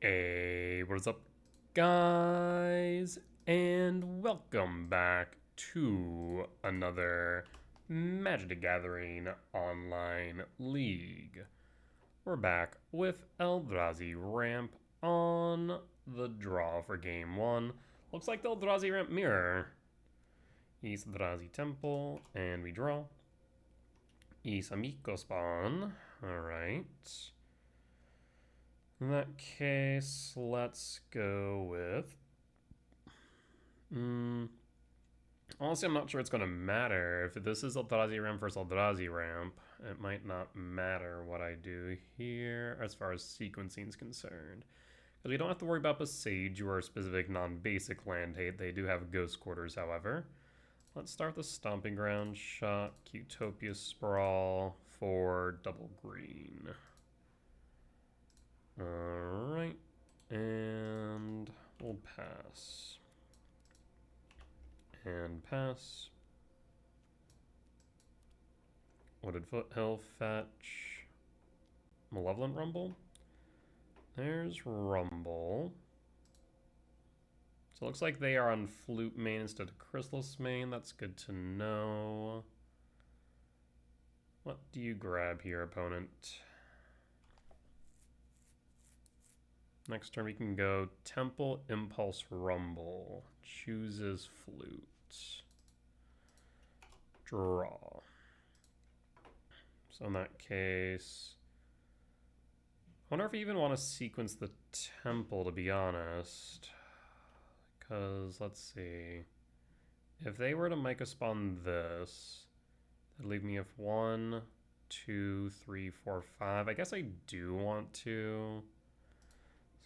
Hey, what is up, guys? And welcome back to another Magic the Gathering online league. We're back with Eldrazi Ramp on the draw for game one. Looks like the Eldrazi Ramp mirror. East Eldrazi Temple, and we draw. East Amico spawn. Alright. In that case, let's go with... Honestly, I'm not sure it's going to matter. If this is Eldrazi Ramp versus Eldrazi Ramp, it might not matter what I do here as far as sequencing is concerned. Because we don't have to worry about Besage or specific non-basic land hate. They do have Ghost Quarters, however. Let's start the Stomping Ground, Shock, Utopia Sprawl for double green. Alright, and we'll pass. And pass. Wooded Foothill, fetch. Malevolent Rumble. There's Rumble. So it looks like they are on Flute main instead of Chrysalis main. That's good to know. What do you grab here, opponent? Next turn we can go Temple, Impulse, Rumble. Chooses Flute. Draw. So in that case, I wonder if I even want to sequence the Temple, to be honest. Because, let's see. If they were to Myco spawn this, that'd leave me with 1, 2, 3, 4, 5. I guess I do want to.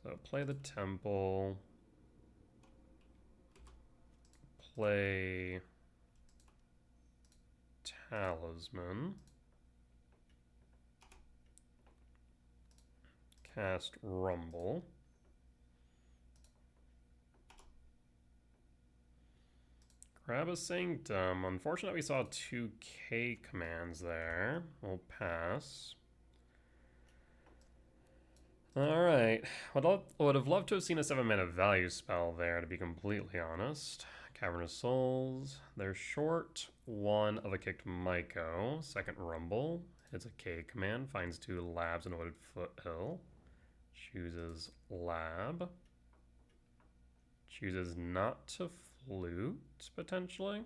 So play the Temple. Play Talisman. Cast Rumble. Grab a Sanctum. Unfortunately, we saw 2K commands there. We'll pass. Alright. Would have loved to have seen a 7-mana value spell there, to be completely honest. Cavernous Souls. They're short 1 of a kicked Myco. Second Rumble. Hits a K command. Finds 2 labs and a Wooded Foothill. Chooses lab. Chooses not to flute, potentially.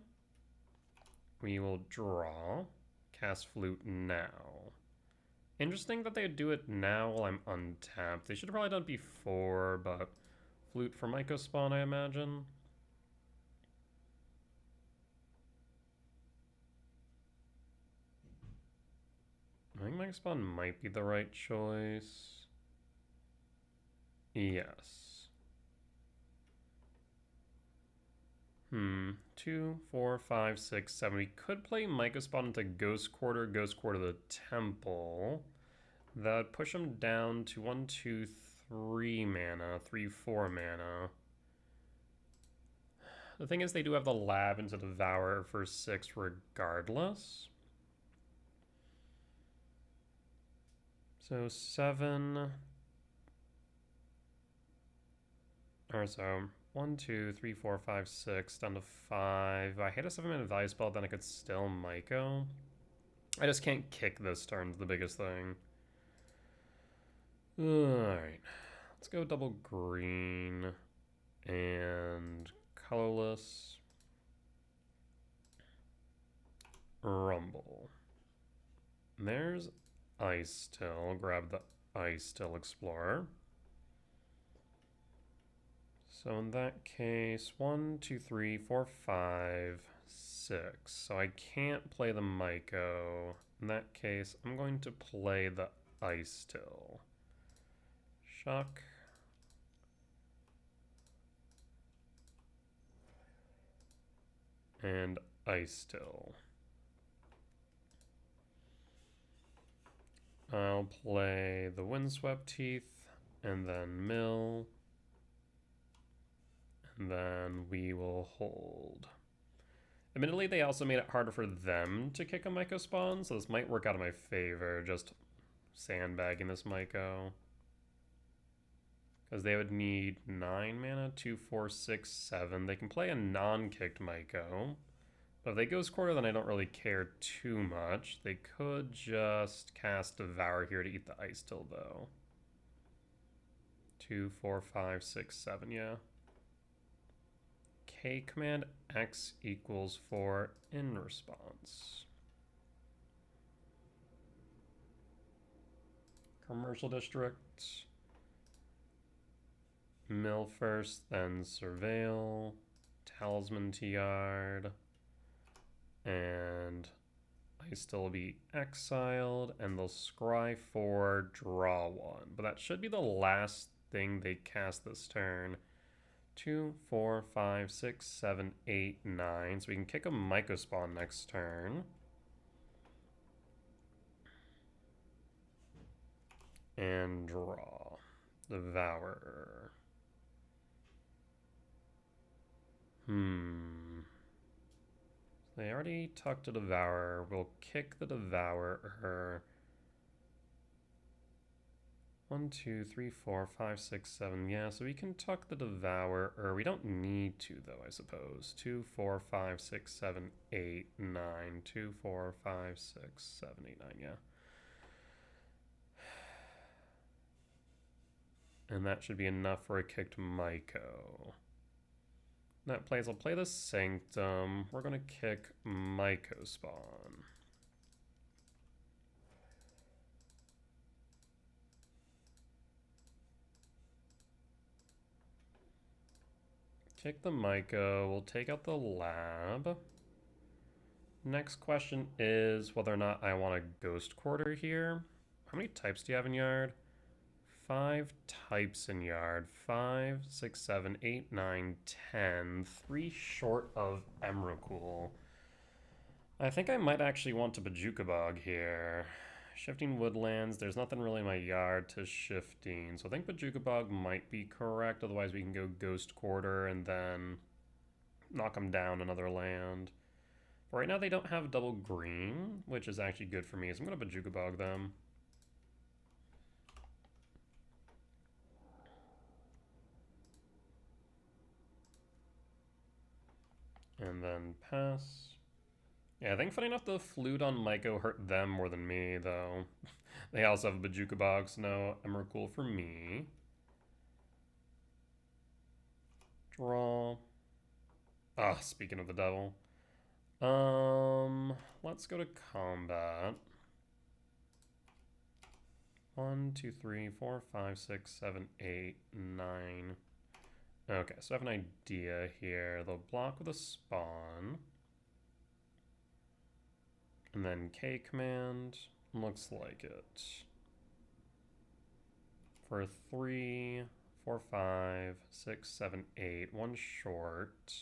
We will draw. Cast flute now. Interesting that they do it now while I'm untapped. They should have probably done it before, but flute for Myco spawn, I imagine. I think Myco spawn might be the right choice. Yes. 2, 4, 5, 6, 7. We could play Myco spawn into Ghost Quarter the Temple. That would push him down to 1, 2, 3 mana, 3, 4 mana. The thing is, they do have the lab into Devour for 6 regardless. So 7. Or so 1, 2, 3, 4, 5, 6, down to 5. If I hit a 7-mana value spell, then I could still Myco. I just can't kick this turn's the biggest thing. Alright. Let's go double green and colorless. Rumble. And there's Ice Still. Grab the Ice Still Explorer. So in that case, 1, 2, 3, 4, 5, 6. So I can't play the Myco. In that case, I'm going to play the Ice Still. Shock. And Ice Still. I'll play the Windswept Teeth, and then Mill. And then we will hold. Admittedly, they also made it harder for them to kick a Myco spawn, so this might work out in my favor, just sandbagging this Myco. Because they would need 9 mana, 2, 4, 6, 7. They can play a non-kicked Myco. But if they Ghost Quarter, then I don't really care too much. They could just cast Devour here to eat the Ice Till, though. 2, 4, 5, 6, 7, yeah. K command X equals 4 in response. Commercial District. Mill first, then Surveil. Talisman to Yard. And I still be exiled, and they'll scry 4, draw 1. But that should be the last thing they cast this turn. 2, 4, 5, 6, 7, 8, 9. So we can kick a Myco Spawn next turn. And draw. Devour. They already tucked a Devourer. We'll kick the Devourer. 1, 2, 3, 4, 5, 6, 7. Yeah, so we can tuck the Devourer. We don't need to, though, I suppose. 2, 4, 5, 6, 7, 8, 9. 2, 4, 5, 6, 7, 8, 9. Yeah. And that should be enough for a kicked Myco. That plays, I'll play the Sanctum. We're going to kick Myco Spawn. Kick the Myco. We'll take out the lab. Next question is whether or not I want a Ghost Quarter here. How many types do you have in Yard? 5 types in Yard. 5, 6, 7, 8, 9, 10. 3 short of Emrakul. I think I might actually want to Bojuka Bog here. Shifting Woodlands, there's nothing really in my Yard to shifting. So I think Bojuka Bog might be correct. Otherwise we can go Ghost Quarter and then knock them down another land. But right now they don't have double green, which is actually good for me. So I'm going to Bojuka Bog them. And then pass. Yeah, I think funny enough the Flute on Myco hurt them more than me, though. They also have a Bojuka Bog, so no Emrakul for me. Draw. Ah, speaking of the devil. Let's go to combat. 1, 2, 3, 4, 5, 6, 7, 8, 9. Okay, so I have an idea here. They'll block with a spawn. And then K command. Looks like it. For 3, 4, 5, 6, 7, 8. 1 short.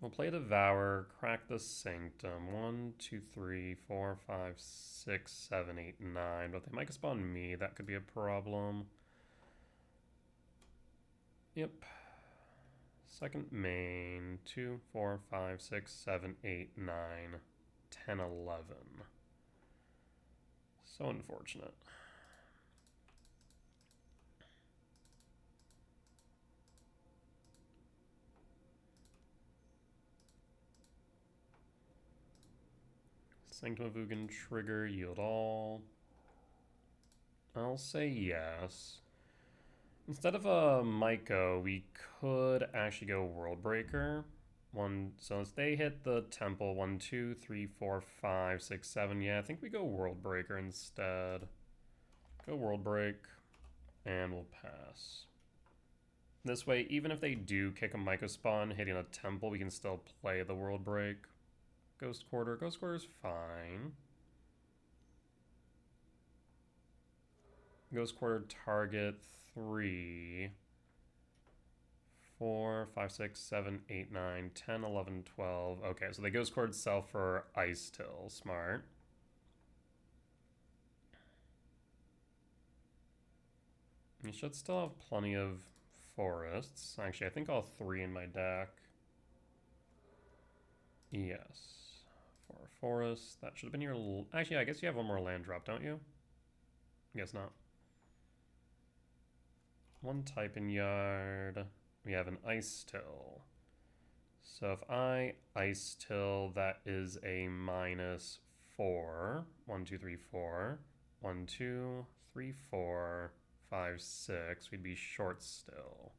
We'll play Devour, crack the Sanctum. 1, 2, 3, 4, 5, 6, 7, 8, 9. But they might spawn me. That could be a problem. Yep. Second main. 2, 4, 5, 6, 7, 8, 9, 10, 11. So unfortunate. Sanctum of Ugin trigger, yield all. I'll say yes. Instead of a Myco, we could actually go World Breaker. So as they hit the temple, 1, 2, 3, 4, 5, 6, 7. Yeah, I think we go World Breaker instead. Go World Break, and we'll pass. This way, even if they do kick a Myco spawn hitting a temple, we can still play the World Break. Ghost Quarter. Ghost Quarter's fine. Ghost Quarter target 3, 4, 5, 6, 7, 8, 9, 10, 11, 12. Okay, so they Ghost Quartered self for Ice Till. Smart. You should still have plenty of forests. Actually, I think all 3 in my deck. Yes. for a forest. That should have been your... Actually, I guess you have one more land drop, don't you? I guess not. One type in yard. We have an ice till. So if I ice till, that is a -4. 1, 2, 3, 4. 1, 2, 3, 4, 5, 6. We'd be short still.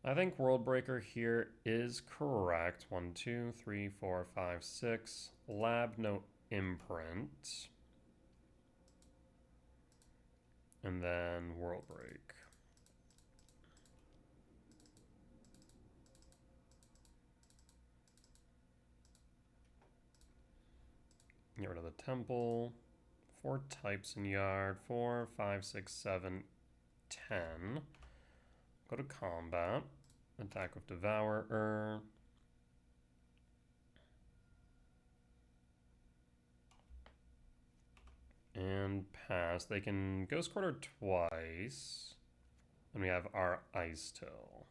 I think World Breaker here is correct. 1, 2, 3, 4, 5, 6. Lab, no imprint. And then World Break. Get rid of the temple. 4 types in yard. 4, 5, 6, 7, 10. Go to combat. Attack with Devourer. And pass. They can Ghost Quarter twice. And we have our Ice Till.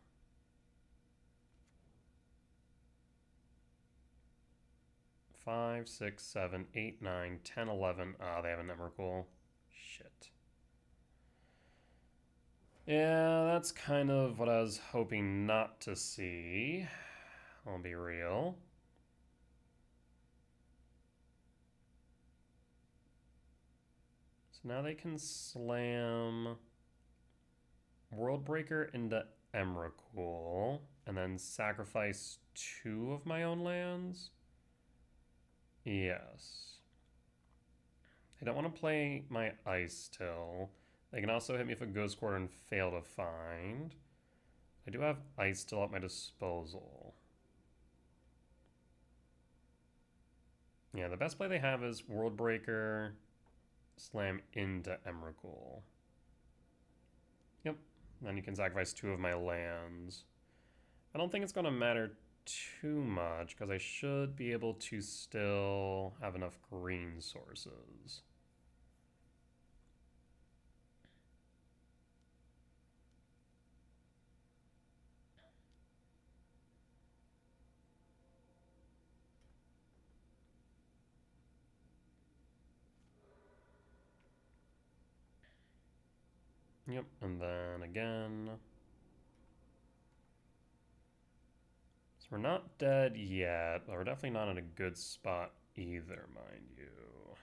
Five, 6, 7, 8, 9, 10, 11. Ah, they have an Emrakul. Shit. Yeah, that's kind of what I was hoping not to see. I'll be real. So now they can slam World Breaker into Emrakul and then sacrifice 2 of my own lands? Yes. I don't want to play my Ice Till. They can also hit me with a Ghost Quarter and fail to find. I do have Ice Till at my disposal. Yeah, the best play they have is World Breaker, slam into Emrakul. Yep, then you can sacrifice 2 of my lands. I don't think it's going to matter too much because I should be able to still have enough green sources. Yep, and then again. So we're not dead yet, but we're definitely not in a good spot either, mind you.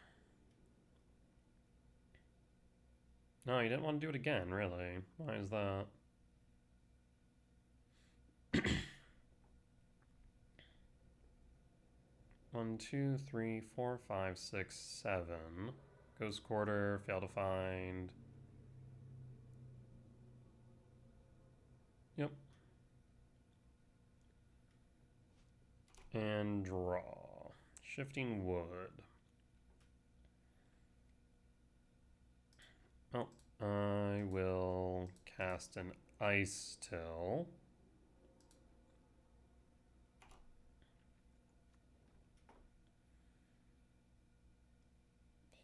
No, you didn't want to do it again, really. Why is that? One, 2, 3, 4, 5, 6, 7. Ghost Quarter, fail to find. Yep. And draw. Shifting Wood. Oh, I will cast an Ice Till.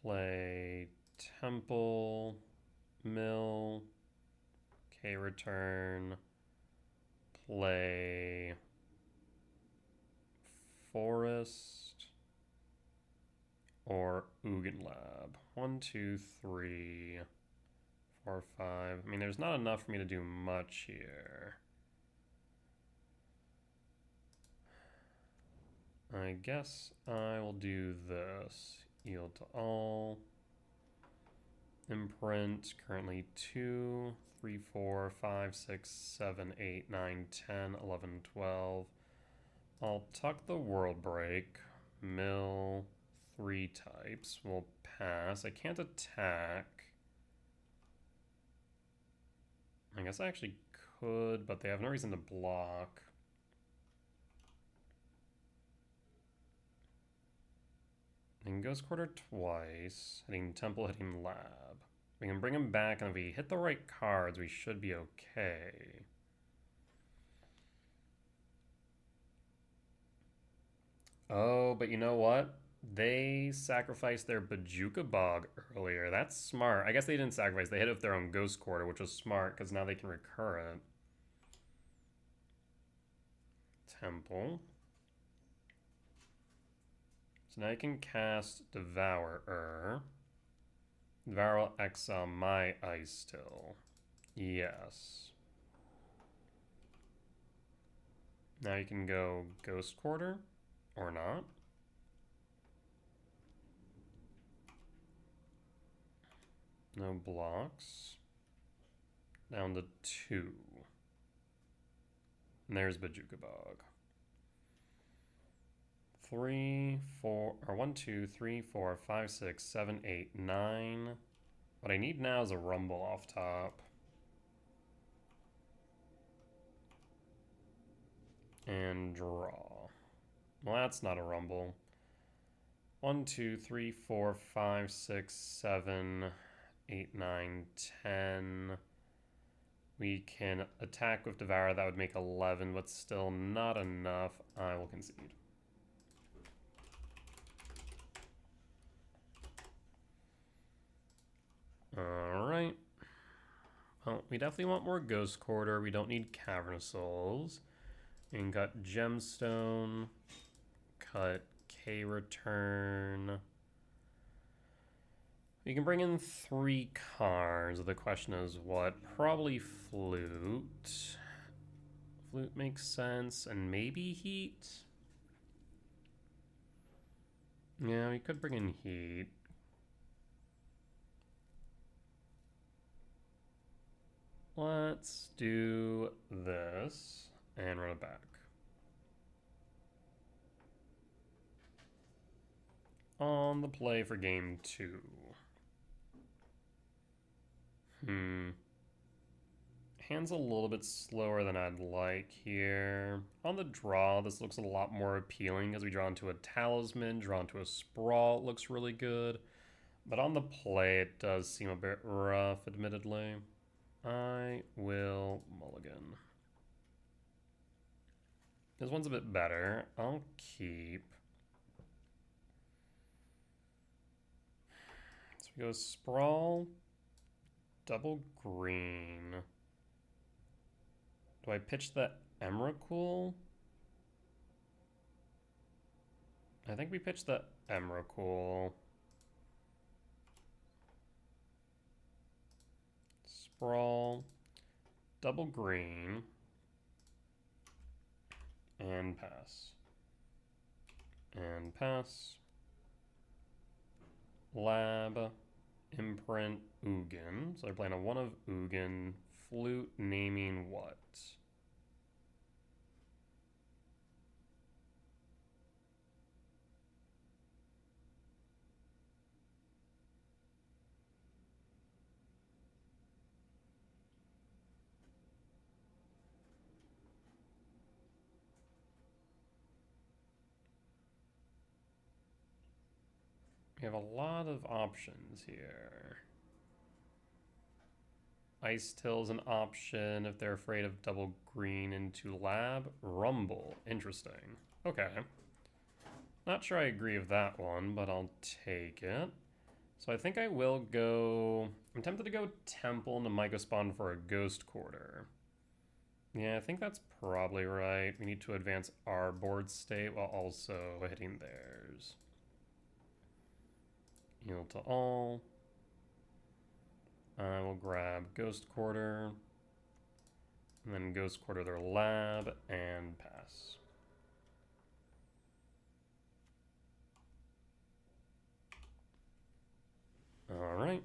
Play Temple, Mill, K return, play Forest, or Ugin Lab. 1, 2, 3, 4, 5. I mean, there's not enough for me to do much here. I guess I will do this. Yield to all. Imprint, currently 2, 3, 4, 5, 6, 7, 8, 9, 10, 11, 12. I'll tuck the World Break. Mill 3 types. We'll pass. I can't attack. I guess I actually could, but they have no reason to block. Hitting Ghost Quarter twice. Hitting Temple, hitting Lab. We can bring him back, and if we hit the right cards, we should be okay. Oh, but you know what? They sacrificed their Bajuka Bog earlier. That's smart. I guess they didn't sacrifice. They hit it with their own Ghost Quarter, which was smart, because now they can recur it. Temple. So now I can cast Devourer. Devourer will exile my Ice Till. Yes. Now you can go Ghost Quarter, or not. No blocks. Down to 2. And there's Bajuka Bog. 3, 4, or 1, 2, 3, 4, 5, 6, 7, 8, 9. What I need now is a Rumble off top. And draw. Well, that's not a Rumble. 1, 2, 3, 4, 5, 6, 7, 8, 9, 10. We can attack with Devour. That would make 11, but still not enough. I will concede. Alright. Well, we definitely want more Ghost Quarter. We don't need Cavern of Souls. And got Gemstone. Cut K Return. We can bring in 3 cards. The question is what? Probably Flute. Flute makes sense. And maybe Heat. Yeah, we could bring in Heat. Let's do this and run it back. On the play for game 2. Hand's a little bit slower than I'd like here. On the draw, this looks a lot more appealing as we draw into a Talisman, draw into a Sprawl. It looks really good. But on the play, it does seem a bit rough, admittedly. I will mulligan. This one's a bit better. I'll keep. So we go Sprawl, double green. Do I pitch the Emrakul? I think we pitch the Emrakul. Sprawl, double green, and pass. And pass. Lab, imprint, Ugin. So they're playing a 1 of Ugin. Flute, naming what? We have a lot of options here. Ice Till's an option if they're afraid of double green into Lab. Rumble. Interesting. Okay. Not sure I agree with that one, but I'll take it. So I think I will go... I'm tempted to go Temple into Mycospawn for a Ghost Quarter. Yeah, I think that's probably right. We need to advance our board state while also hitting theirs. Yield to all. I will grab Ghost Quarter, and then Ghost Quarter their Lab, and pass. Alright.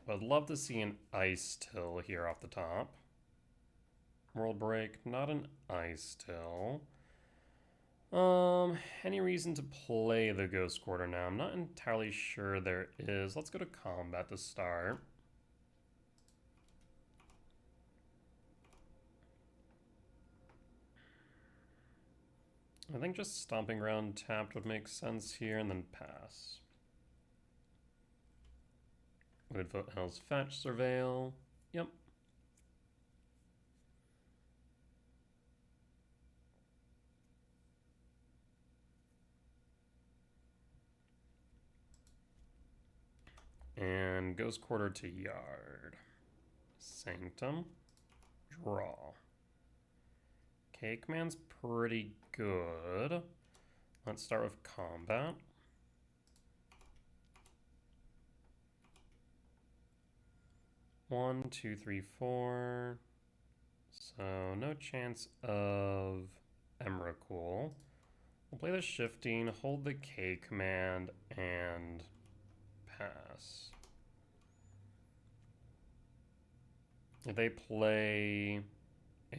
I'd love to see an Ice Till here off the top. World Break, not an Ice Till. Any reason to play the Ghost Quarter now? I'm not entirely sure there is. Let's go to combat to start. I think just Stomping Ground tapped would make sense here, and then pass. Woodfoot Hell's Fetch, Surveil. Yep. And Ghost Quarter to Yard. Sanctum. Draw. Cake Man's pretty good. Let's start with combat. One, two, three, four. So no chance of Emrakul. We'll play the shifting, hold the K command, and pass. If they play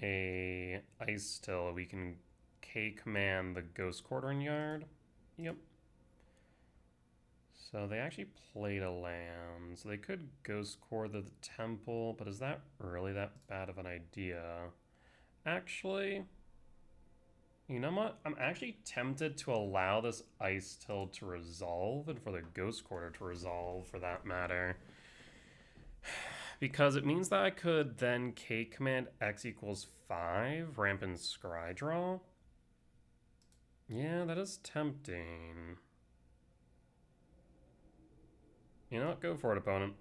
a Ice Still, we can K command the Ghost Quartering Yard. Yep. So they actually played a land. So they could Ghost Core the Temple, but is that really that bad of an idea? Actually, you know what? I'm actually tempted to allow this Ice Till to resolve and for the Ghost Quarter to resolve for that matter. Because it means that I could then K command X equals 5, ramp and scry draw. Yeah, that is tempting. You know what? Go for it, opponent.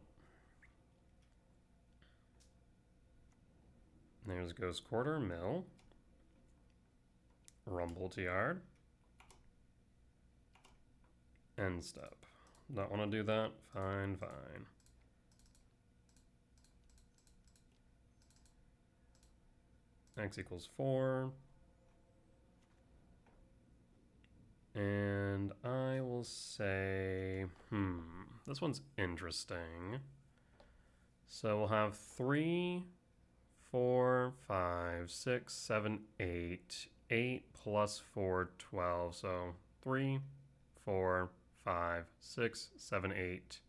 There's Ghost Quarter, mill. Rumble to yard. End step. Not want to do that? Fine, fine. X equals 4. And I will say, this one's interesting. So we'll have 3, 4, 5, 6, 7, 8. 8 plus 4, 12. So 3, 4, 5, 6, 7, 8,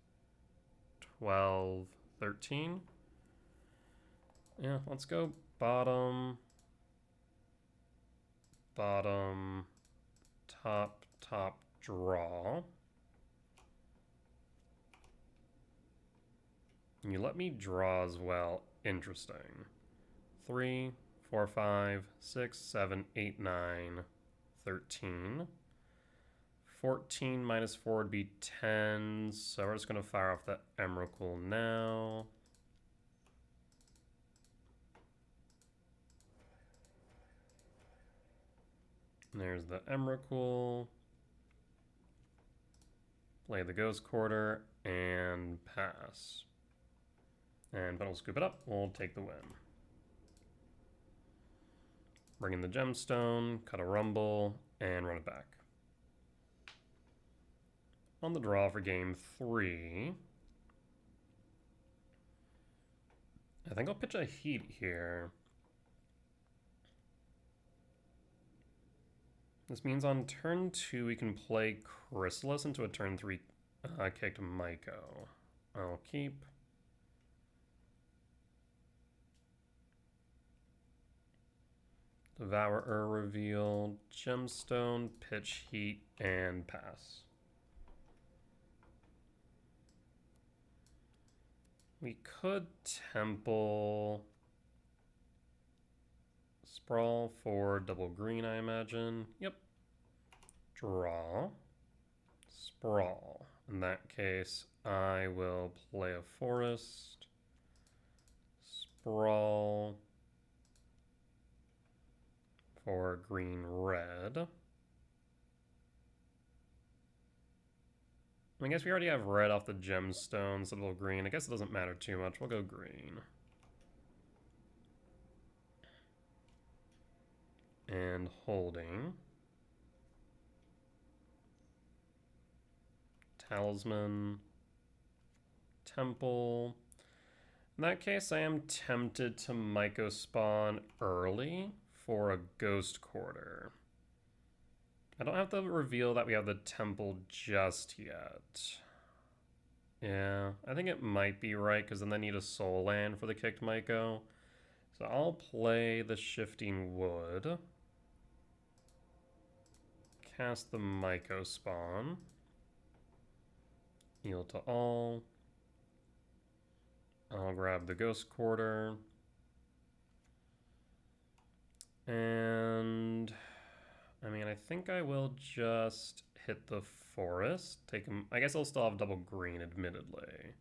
12, 13. Yeah, let's go bottom, bottom, top, top, draw. You let me draw as well. Interesting. 3, 4, 5, 6, 7, 8, 9, 13. 14 minus 4 would be 10. So we're just going to fire off the Emrakul now. There's the Emrakul. Play the Ghost Quarter and pass. And then we'll scoop it up. We'll take the win. Bring in the Gemstone, cut a Rumble, and run it back. On the draw for game 3. I think I'll pitch a Heat here. This means on turn 2 we can play Chrysalis into a turn 3 kicked Myco. I'll keep. Devourer reveal, Gemstone, pitch Heat, and pass. We could Temple Sprawl for double green, I imagine. Yep. Draw. Sprawl. In that case, I will play a Forest. Sprawl for green-red. I guess we already have red off the Gemstones, so little green. I guess it doesn't matter too much. We'll go green. And holding. Talisman. Temple. In that case, I am tempted to Myco spawn early for a Ghost Quarter. I don't have to reveal that we have the Temple just yet. Yeah, I think it might be right, because then they need a Soul Land for the kicked Myco. So I'll play the Shifting Wood. Cast the Myco spawn. Heal to all. I'll grab the Ghost Quarter. And I mean, I think I will just hit the Forest. Take him. I guess I'll still have double green, admittedly.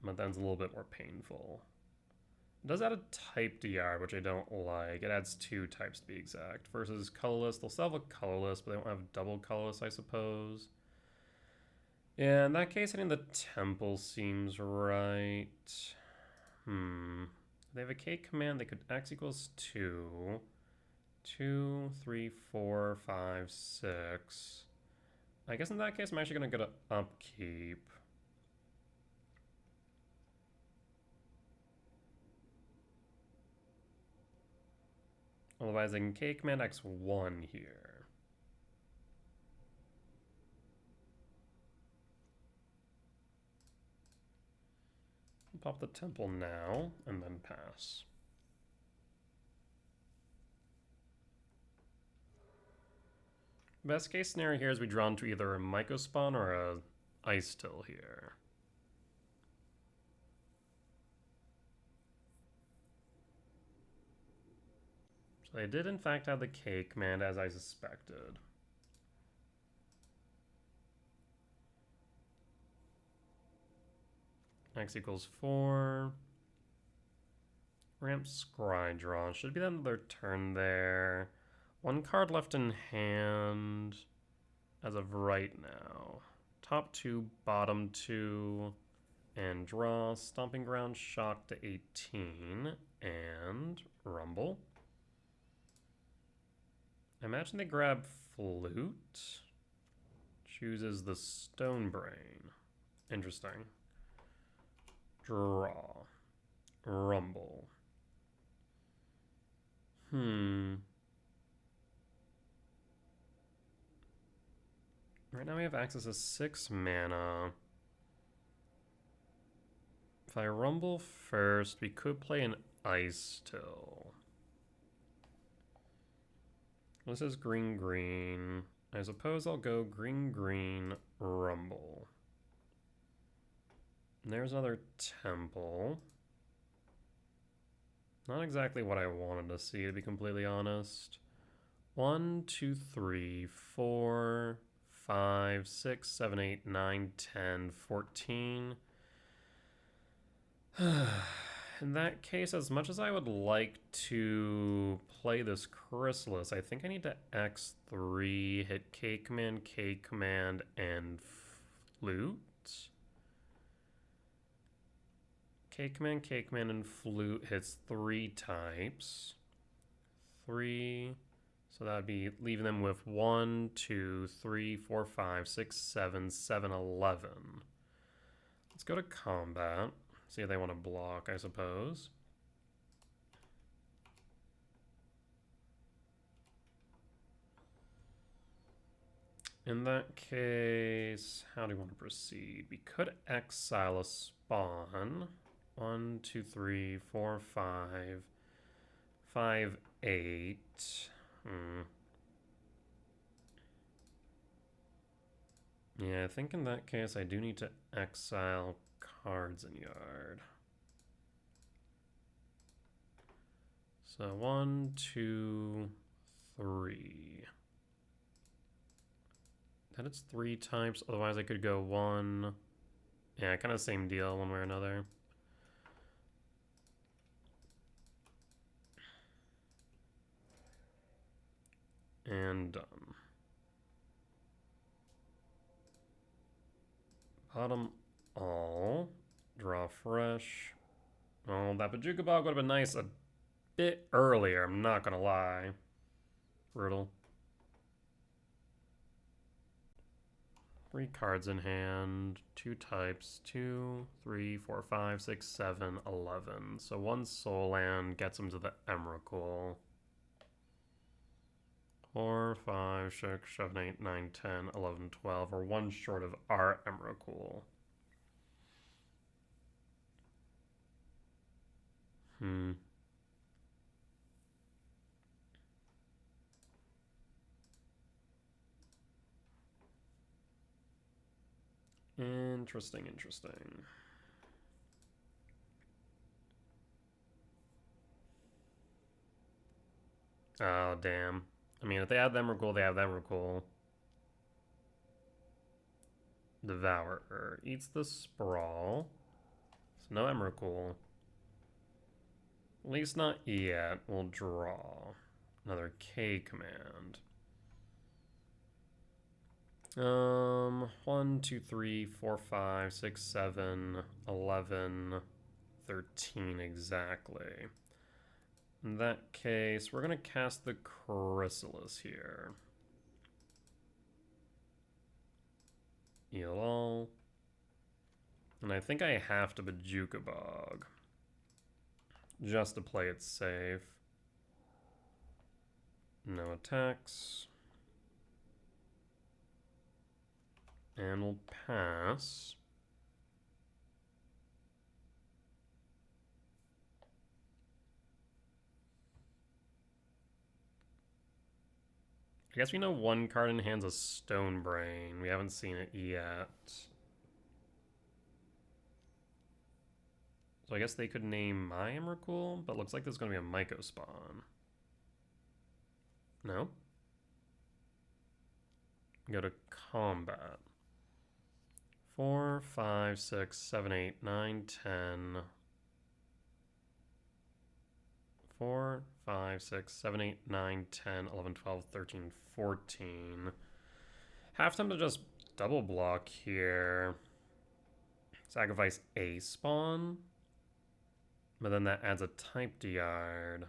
But that's a little bit more painful. It does add a type DR, which I don't like. It adds 2 types to be exact. Versus colorless, they'll still have a colorless, but they won't have double colorless, I suppose. Yeah, in that case, I think the temple seems right. They have a K command. They could X equals 2. 2, 3, 4, 5, 6. I guess in that case, I'm actually going to go to upkeep. Otherwise, I can K command X1 here. Pop the temple now, and then pass. Best case scenario here is we draw into either a Mycospawn or a Ice Till here. So they did in fact have the K command as I suspected. X equals 4. Ramp Scry draw. Should be the end of their turn there. 1 card left in hand as of right now. Top 2, bottom 2, and draw. Stomping Ground, Shock to 18, and Rumble. I imagine they grab Flute. Chooses the Stone Brain. Interesting. Draw. Rumble. Right now we have access to 6 mana. If I Rumble first, we could play an Ice Till. This is green, green. I suppose I'll go green, green, Rumble. And there's another temple. Not exactly what I wanted to see, to be completely honest. 1, 2, 3, 4, 5, 6, 7, 8, 9, 10, 14. In that case, as much as I would like to play this Chrysalis, I think I need to X3, hit K command, and Flute. K command, and Flute hits 3 types. 3. So that would be leaving them with 1, 2, 3, 4, 5, 6, 7, 7, 11. Let's go to combat. See if they want to block, I suppose. In that case, how do we want to proceed? We could exile a spawn. 1, 2, 3, 4, 5, 5, 8. Yeah, I think in that case I do need to exile cards in yard. So 1, 2, 3. That it's 3 types, otherwise I could go 1. Yeah, kind of same deal one way or another. And done. Bottom all. Draw fresh. Oh, that Bajuka Bog would have been nice a bit earlier, I'm not gonna lie. Brutal. 3 cards in hand, 2 types, 2, 3, 4, 5, 6, 7, 11. So 1 soul land gets him to the Emrakul. 4, 5, 6, 7, 8, 9, 10, 11, 12, or 1 short of our Emrakul. Interesting, interesting. Oh, damn. I mean, if they have them Emrakul, they have them Emrakul. Devourer eats the Sprawl. So no Emrakul. At least not yet. We'll draw. Another K command. 1, 2, 3, 4, 5, 6, 7, 11, 13 exactly. In that case, we're going to cast the Chrysalis here. Heal all. And I think I have to Bajuka Bog. Just to play it safe. No attacks. And we'll pass. I guess we know one card in hand's a Stone Brain. We haven't seen it yet. So I guess they could name my Emrakul, but looks like there's going to be a Myco spawn. No? Go to combat. 4, 5, 6, 7, 8, 9, 10. 4, 5, 6, 7, 8, 9, 10, 11, 12, 13, 14. Have time to just double block here. Sacrifice a spawn. But then that adds a typed yard.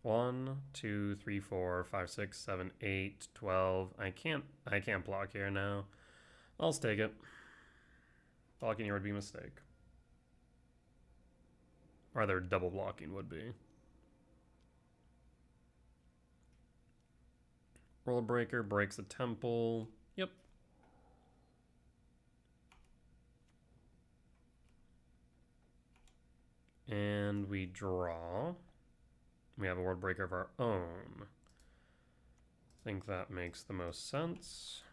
1, 2, 3, 4, 5, 6, 7, 8, 12. I can't block here now. I'll stake it. Blocking here would be a mistake. Or rather, double blocking would be. Rule Breaker breaks a temple. Yep. And we draw. We have a World Breaker of our own. I think that makes the most sense.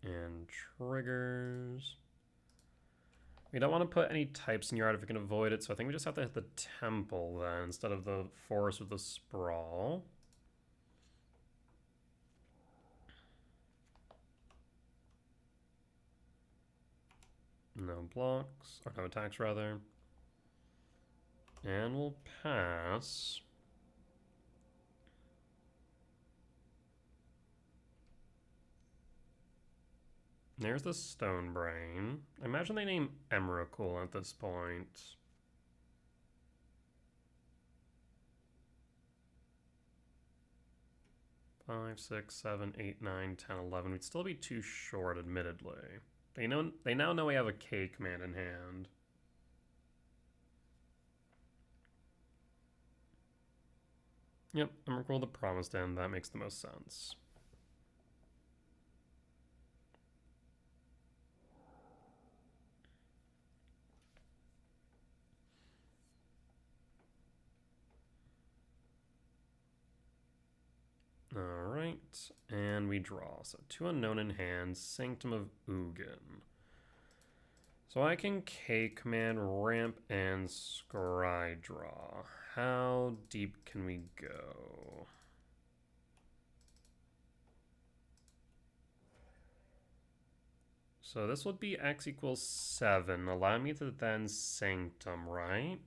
And triggers. We don't want to put any types in yard if we can avoid it, so I think we just have to hit the temple then, instead of the forest with the sprawl. No blocks, or no attacks rather. And we'll pass. There's the Stone Brain. I imagine they name Emrakul at this point. Five, 6, 7, 8, 9, 10, 11. We'd still be too short, admittedly. They now know we have a K command in hand. Yep, Emrakul the Promised End. That makes the most sense. Alright, and we draw. So 2 unknown in hand, Sanctum of Ugin. So I can K command, ramp, and scry draw. How deep can we go? So this would be x equals 7. Allow me to then Sanctum, right?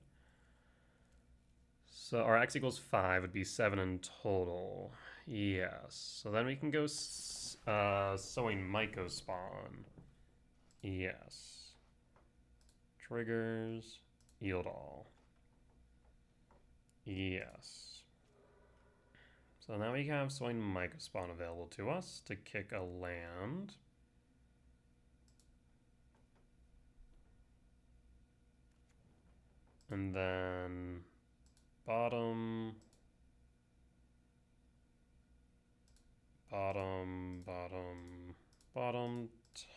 So our x equals 5 would be 7 in total. Yes. So then we can go sowing Myco spawn. Yes. Triggers. Yield all. Yes. So now we have sowing Myco spawn available to us to kick a land. And then bottom,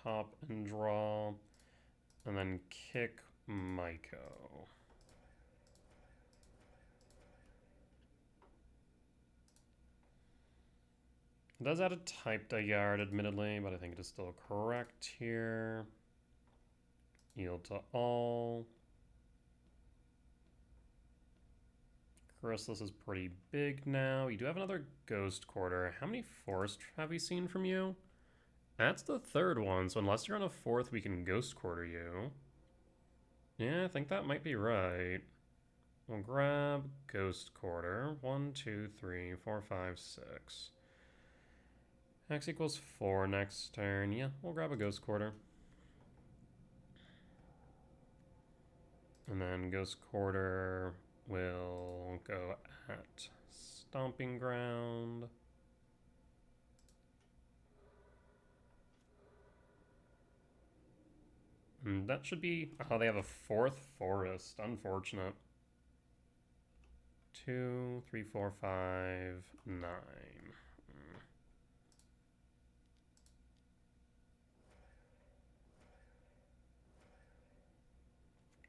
top, and draw, and then kick Myco. It does add a typed yard, admittedly, but I think it is still correct here. Yield to all. Chrysalis is pretty big now. You do have another Ghost Quarter. How many forests have we seen from you? That's the third one, so unless you're on a fourth, we can Ghost Quarter you. Yeah, I think that might be right. We'll grab Ghost Quarter. 1, 2, 3, 4, 5, 6. X equals 4 next turn. Yeah, we'll grab a Ghost Quarter. And then Ghost Quarter will go at Stomping Ground. And that should be... Oh, they have a 4th Forest. Unfortunate. 2, 3, 4, 5, 9.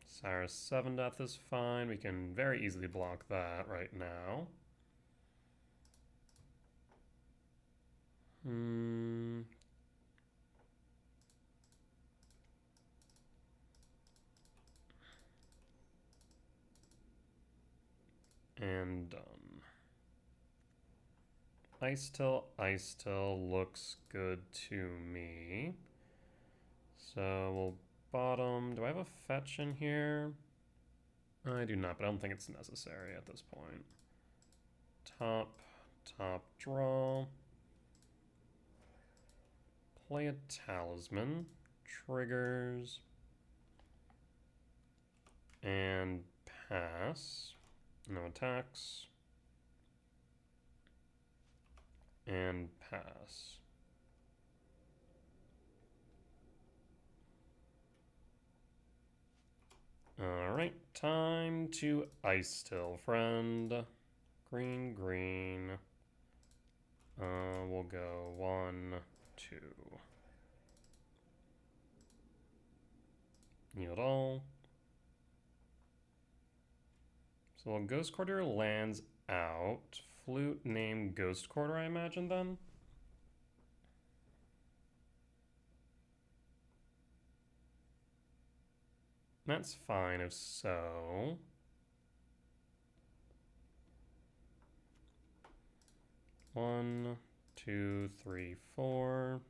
Cyrus 7 Death is fine. We can very easily block that right now. And done. Ice Till looks good to me. So we'll bottom. Do I have a fetch in here? I do not, but I don't think it's necessary at this point. Top draw. Play a Talisman. Triggers. And pass. No attacks. And pass. Alright, time to Ice Till, friend. Green, green. We'll go 1, 2. Yield all. So Ghost Quarter lands out. Flute named Ghost Quarter, I imagine, then? That's fine if so. One, two, three, four.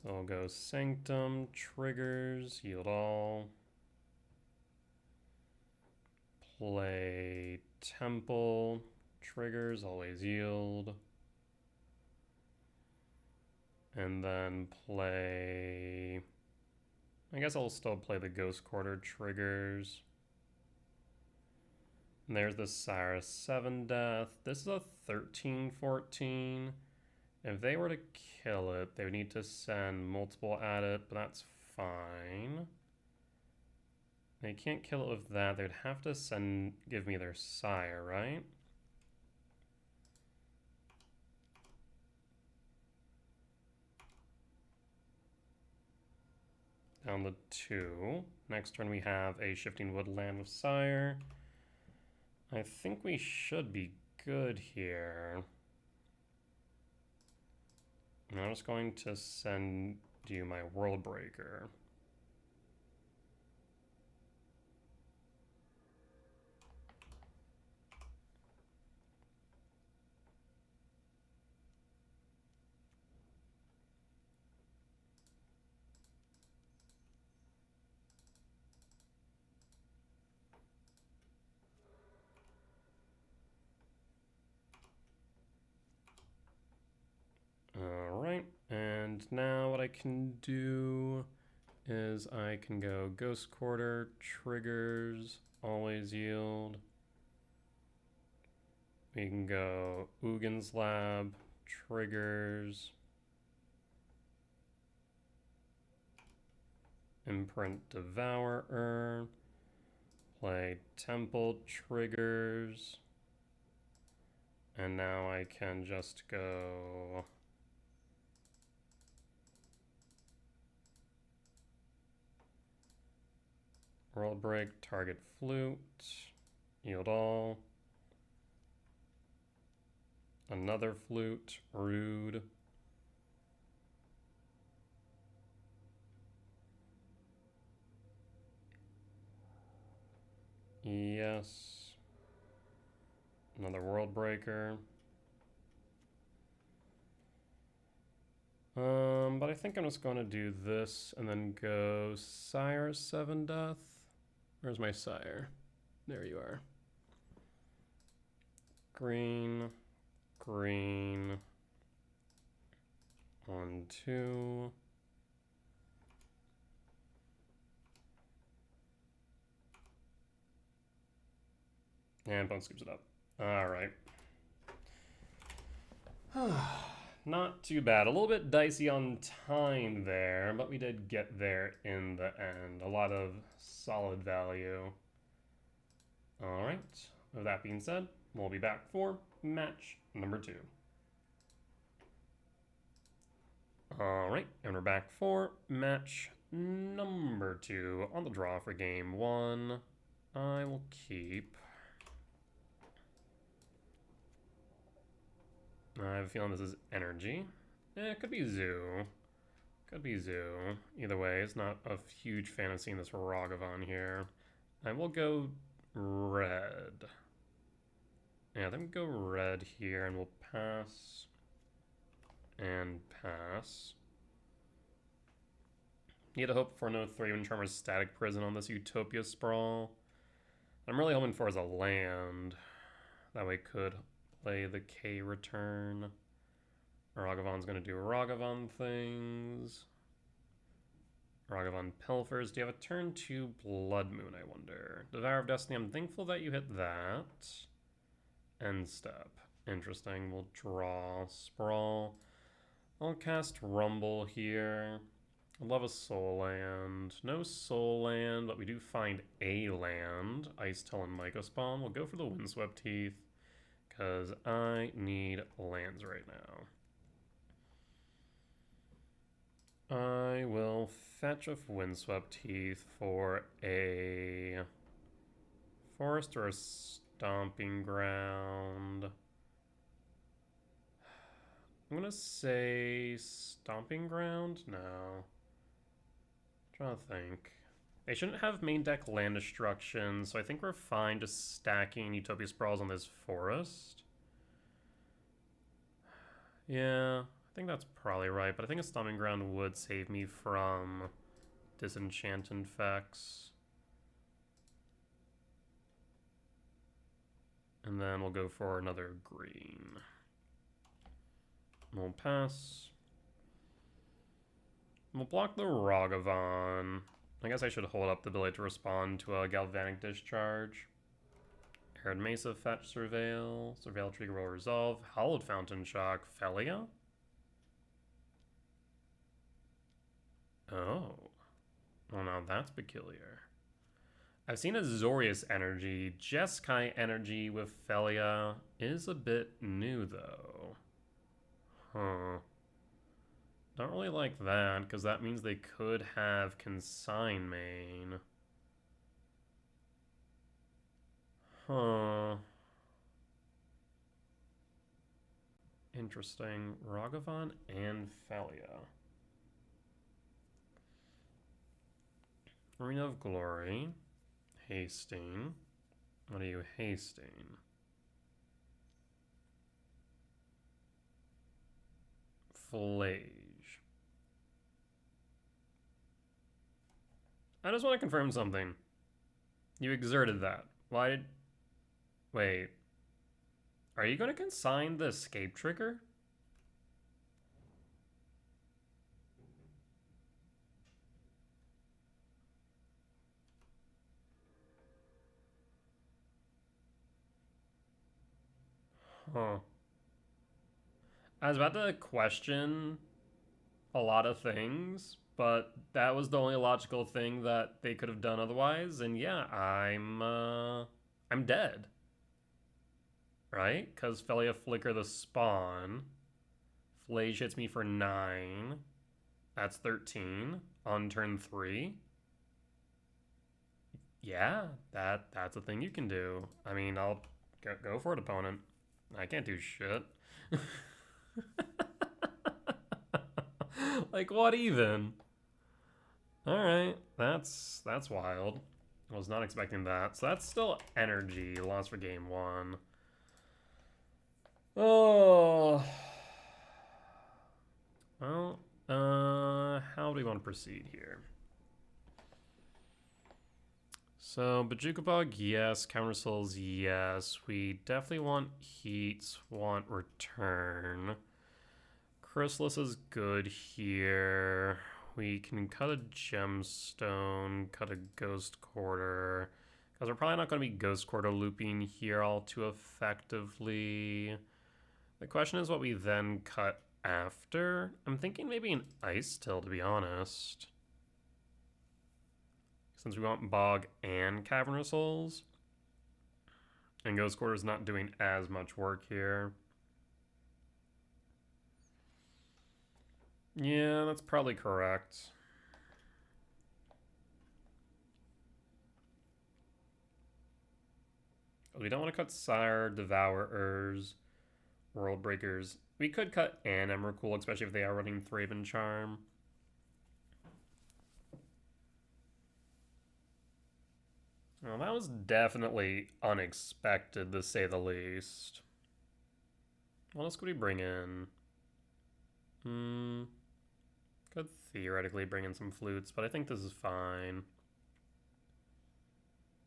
So I'll go Sanctum, triggers, yield all. Play Temple, triggers, always yield. And then play... I guess I'll still play the Ghost Quarter triggers. And there's the Cyrus 7 Death. This is a 13-14. If they were to kill it, they would need to send multiple at it, but that's fine. They can't kill it with that. They'd have to give me their sire, right? Down to 2. Next turn we have a Shifting Woodland with sire. I think we should be good here. I'm just going to send you my World Breaker. Alright, and now what I can do is I can go Ghost Quarter, triggers, always yield. We can go Ugin's Lab, triggers, Imprint Devourer, play Temple, triggers, and now I can just go... World Break, target Flute, yield all. Another Flute, rude. Yes. Another World Breaker. But I think I'm just going to do this and then go Sire 7 Death. Where's my Sire? There you are. Green, green, 1, 2. And Bone scoops it up. All right. Not too bad. A little bit dicey on time there, but we did get there in the end. A lot of solid value. All right. With that being said, we'll be back for match number 2. All right, and we're back for match number 2 on the draw for game 1. I will keep. I have a feeling this is energy. It could be zoo. Could be zoo. Either way, it's not a huge fan of seeing this Ragavan here. I will go red. Yeah, then go red here, and we'll pass. And pass. Need to hope for no 3-1 Charmer's Static Prison on this Utopia Sprawl. I'm really hoping for is a land. That way could play the K return. Ragavan's going to do Ragavan things. Ragavan Pilfers. Do you have a turn 2 Blood Moon, I wonder? Devour of Destiny, I'm thankful that you hit that. End step. Interesting. We'll draw Sprawl. I'll cast Rumble here. I'd love a Soul Land. No Soul Land, but we do find a land. Ice Tail and Myco Spawn. We'll go for the Windswept Heath, because I need lands right now. I will fetch a Windswept Heath for a Forest or a Stomping Ground. I'm going to say Stomping Ground? No. I'm trying to think. They shouldn't have main deck land destruction, so I think we're fine just stacking Utopia Sprawls on this forest. Yeah, I think that's probably right, but I think a Stomping Ground would save me from disenchant effects. And then we'll go for another green. We'll pass. We'll block the Ragavan. I guess I should hold up the ability to respond to a Galvanic Discharge. Arid Mesa, fetch Surveil. Surveil trigger will resolve. Hallowed Fountain Shock. Felia? Oh. Well, now that's peculiar. I've seen Azorius energy. Jeskai energy with Felia is a bit new, though. Huh. Don't really like that, because that means they could have Consign main. Huh. Interesting. Ragavan and Felia. Arena of Glory. Hasting. What are you hasting? Flage. I just want to confirm something. You exerted that. Why did... Wait. Are you going to consign the escape trigger? Huh. I was about to question a lot of things, but that was the only logical thing that they could have done otherwise. And yeah, I'm dead. Right? Because Felia Flicker the spawn. Flage hits me for 9. That's 13 on turn 3. Yeah, that's a thing you can do. I mean, I'll go for it, opponent. I can't do shit. Like, what even? Alright, that's wild. I was not expecting that. So that's still energy. Lost for game 1. Oh. Well, How do we want to proceed here? So, Bajuka Bug, yes. Counter Souls, yes. We definitely want Heat, want Return. Chrysalis is good here. We can cut a Gemstone, cut a Ghost Quarter. Because we're probably not going to be Ghost Quarter looping here all too effectively. The question is what we then cut after. I'm thinking maybe an Ice Till, to be honest. Since we want Bog and Cavernous Souls. And Ghost Quarter's not doing as much work here. Yeah, that's probably correct. We don't want to cut Sire, Devourers, World Breakers. We could cut an Emrakul, especially if they are running Thraben Charm. Well, that was definitely unexpected, to say the least. What else could we bring in? Could theoretically bring in some flutes, but I think this is fine.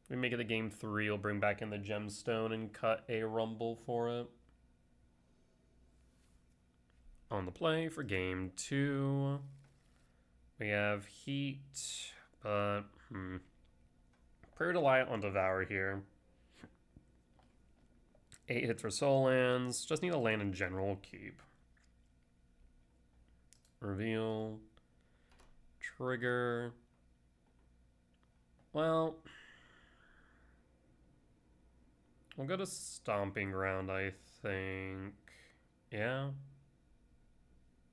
We make it a game 3, we'll bring back in the Gemstone and cut a Rumble for it. On the play for game 2, we have Heat, but pretty reliant on Devour here. 8 hits for soul lands, just need a land in general, keep. Reveal, trigger. Well, we'll go to Stomping Ground, I think. Yeah?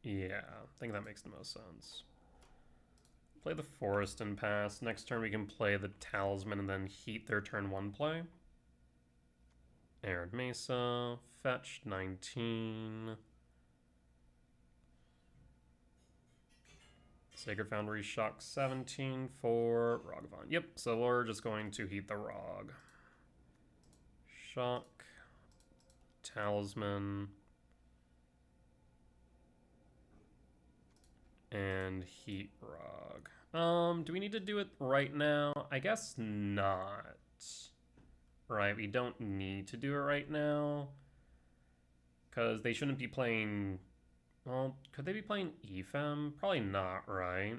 Yeah, I think that makes the most sense. Play the Forest and pass. Next turn we can play the Talisman and then Heat their turn 1 play. Arid Mesa, fetch 19. Sacred Foundry, shock 17 for Ragavan. Yep, so we're just going to Heat the Rog. Shock, Talisman, and Heat Rog. Do we need to do it right now? I guess not. Right, we don't need to do it right now. Because they shouldn't be playing... Well, could they be playing Ephem? Probably not, right?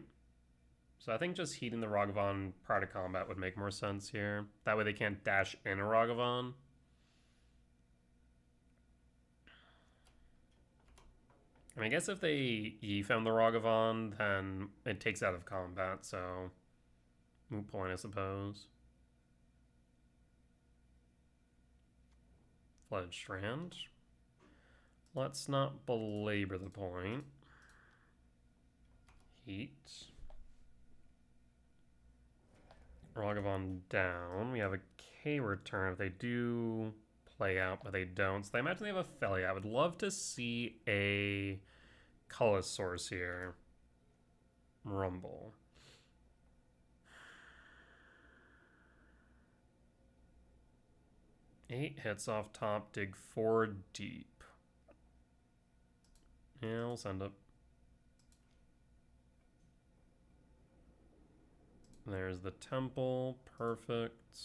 So I think just heating the Ragavan prior to combat would make more sense here. That way they can't dash in a Ragavan. I guess if they Ephem the Ragavan, then it takes out of combat, so... moot point, I suppose. Flooded Strand. Let's not belabor the point. Heat. Ragavan down. We have a K return if they do play out, but they don't. So I imagine they have a Felly. I would love to see a Color Source here. Rumble. Eight hits off top, dig 4 deep. Yeah, we'll send it. There's the temple, perfect.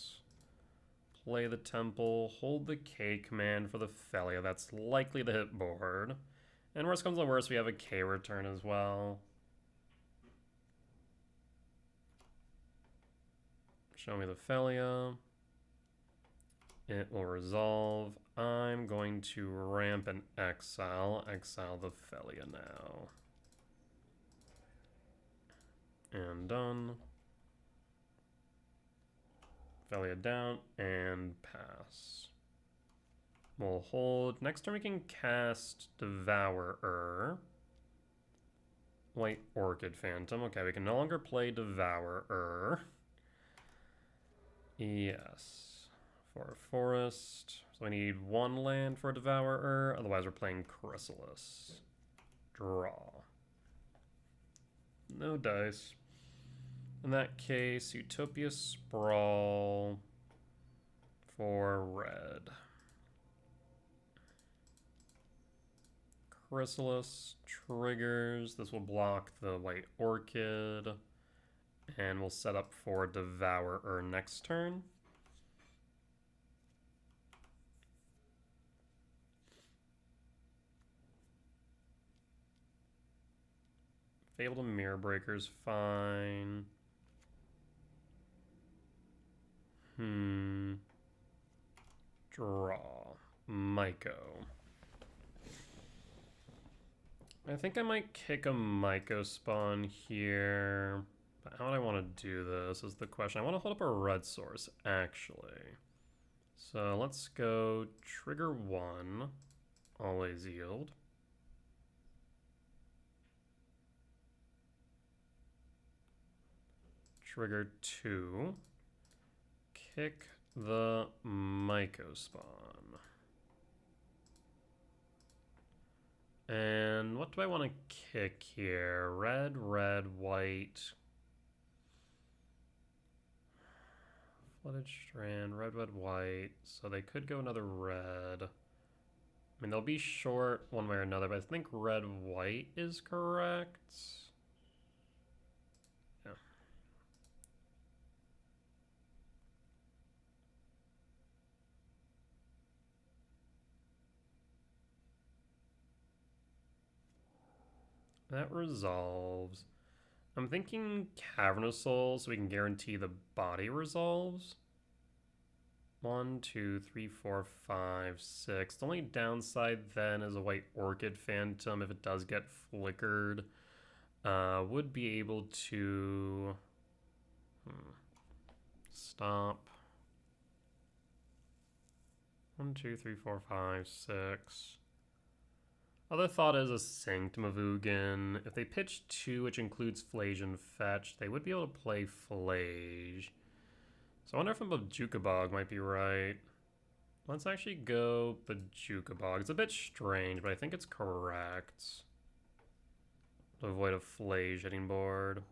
Play the temple, hold the K command for the Felia. That's likely to hit board. And worst comes to worst, we have a K return as well. Show me the Felia. It will resolve. I'm going to ramp and exile. Exile the Felia now. And done. Felia down and pass. We'll hold. Next turn we can cast Devourer. White Orchid Phantom. Okay, we can no longer play Devourer. Yes. For a forest. So we need 1 land for a Devourer. Otherwise we're playing Chrysalis. Draw. No dice. In that case, Utopia Sprawl for red. Chrysalis triggers. This will block the White Orchid. And we'll set up for Devourer next turn. Fabled Mirror Breaker's fine. Draw. Myco. I think I might kick a Myco spawn here. But how do I want to do this is the question. I want to hold up a red source, actually. So let's go trigger 1. Always yield. Trigger 2. Kick the Myco spawn. And what do I want to kick here? Red, red, white. Flooded Strand, red, red, white. So they could go another red. I mean, they'll be short one way or another, but I think red, white is correct. Yeah. That resolves. I'm thinking Cavernous Soul so we can guarantee the body resolves. 1, 2, 3, 4, 5, 6. The only downside then is a White Orchid Phantom, if it does get flickered, would be able to stop. 1, 2, 3, 4, 5, 6. Other thought is a Sanctum of Ugin. If they pitch 2, which includes Flage and Fetch, they would be able to play Flage. So I wonder if a Bajukabog might be right. Let's actually go Bajukabog. It's a bit strange, but I think it's correct. To avoid a Flage hitting board.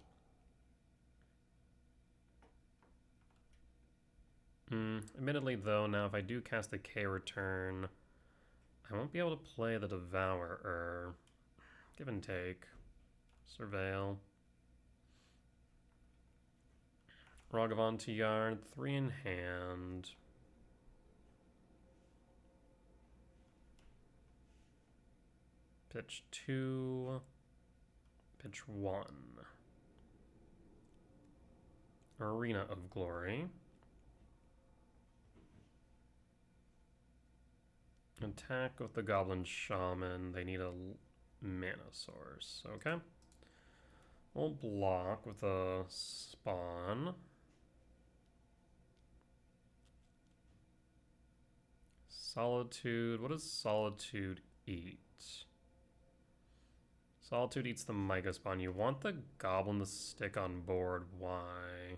Admittedly, though, now if I do cast a K return, I won't be able to play the Devourer. Give and take. Surveil. Ragavan to Yard, 3 in hand. Pitch 2. Pitch 1. Arena of Glory. Attack with the Goblin Shaman. They need a mana source. Okay. We'll block with a spawn. Solitude. What does Solitude eat? Solitude eats the Myco spawn. You want the Goblin to stick on board. Why? I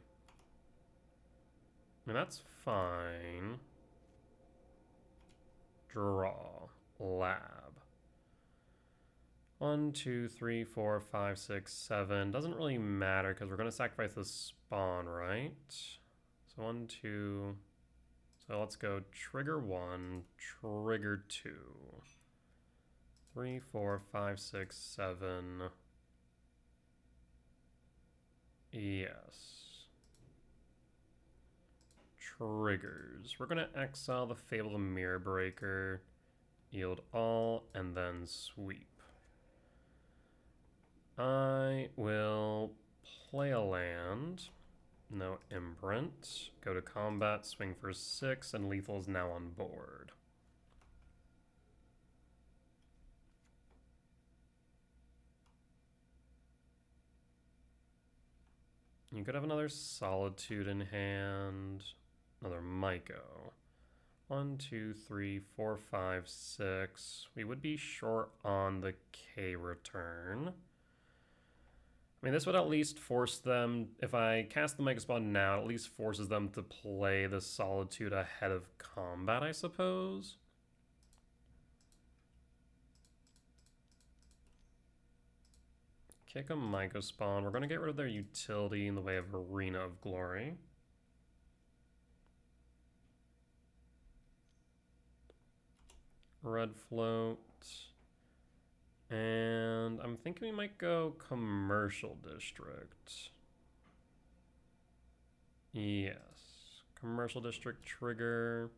mean, that's fine. Draw. Lab. 1, 2, 3, 4, 5, 6, 7. Doesn't really matter because we're going to sacrifice the spawn, right? So 1, 2. So let's go trigger 1, trigger 2. 3, 4, 5, 6, 7. Yes. Triggers. We're going to exile the Fabled Mirror Breaker, yield all, and then sweep. I will play a land. No imprint. Go to combat, swing for 6, and lethal is now on board. You could have another Solitude in hand. Another Myco. 1, 2, 3, 4, 5, 6. We would be short on the K return. I mean, this would at least force them, if I cast the Myco spawn now, it at least forces them to play the Solitude ahead of combat, I suppose. Kick a Myco spawn. We're going to get rid of their utility in the way of Arena of Glory. Red float. And I'm thinking we might go commercial district. Yes. Commercial district trigger.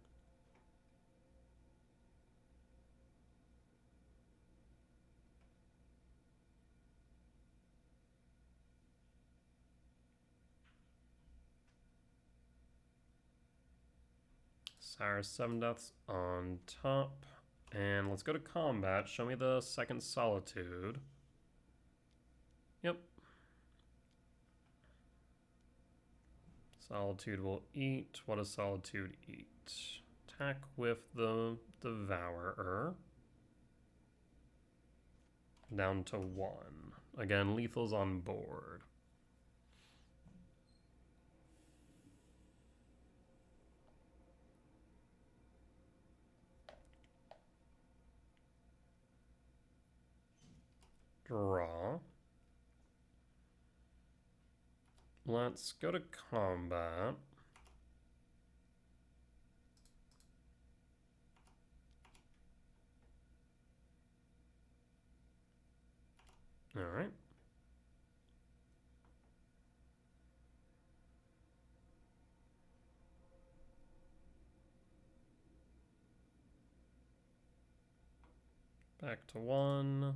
Sire 7 deaths on top. And let's go to combat. Show me the second Solitude. Yep. Solitude will eat. What does Solitude eat? Attack with the Devourer. Down to 1. Again, lethal's on board. Draw. Let's go to combat. All right. Back to 1.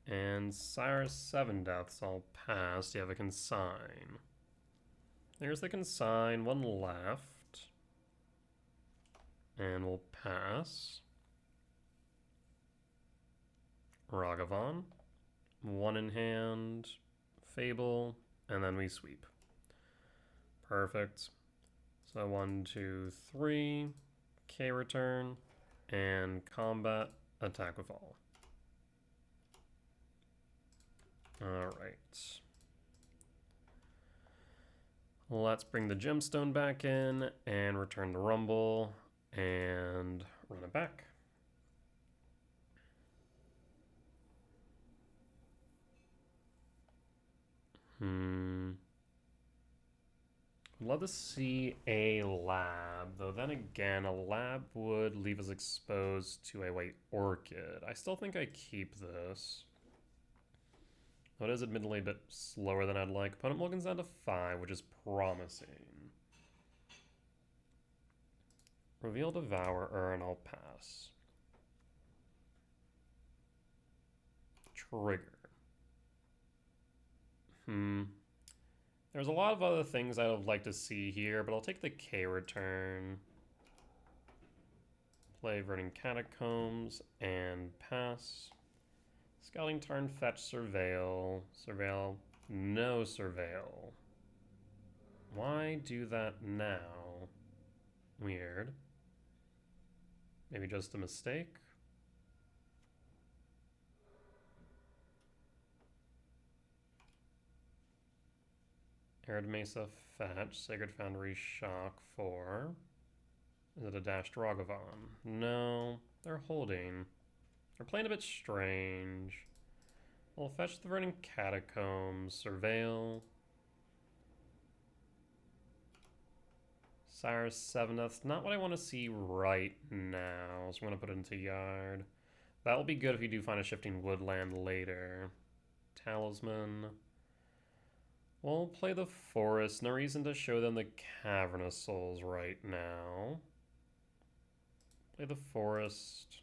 And Cyrus 7 deaths all passed. Do you have a consign? There's the consign. 1 left. And we'll pass. Ragavan. 1 in hand. Fable. And then we sweep. Perfect. So 1, 2, 3. K return. And combat. Attack with all. Alright. Let's bring the gemstone back in and return to Rumble and run it back. I'd love to see a lab, though then again, a lab would leave us exposed to a white orchid. I still think I keep this. Though it is admittedly a bit slower than I'd like. Opponent mulligans down to 5, which is promising. Reveal Devourer, and I'll pass. Trigger. There's a lot of other things I would like to see here, but I'll take the K return. Play Verdant Catacombs and pass. Scouting turn, fetch, surveil. Surveil, no surveil. Why do that now? Weird. Maybe just a mistake? Arid Mesa, fetch. Sacred Foundry, shock 4. Is it a dashed Ragavan? No, they're holding. They're playing a bit strange. We'll fetch the Verdant Catacombs, surveil. Cyrus 7, that's not what I want to see right now, so I'm going to put it into yard. That will be good if you do find a shifting woodland later. Talisman. We'll play the forest. No reason to show them the Cavernous Souls right now. Play the forest.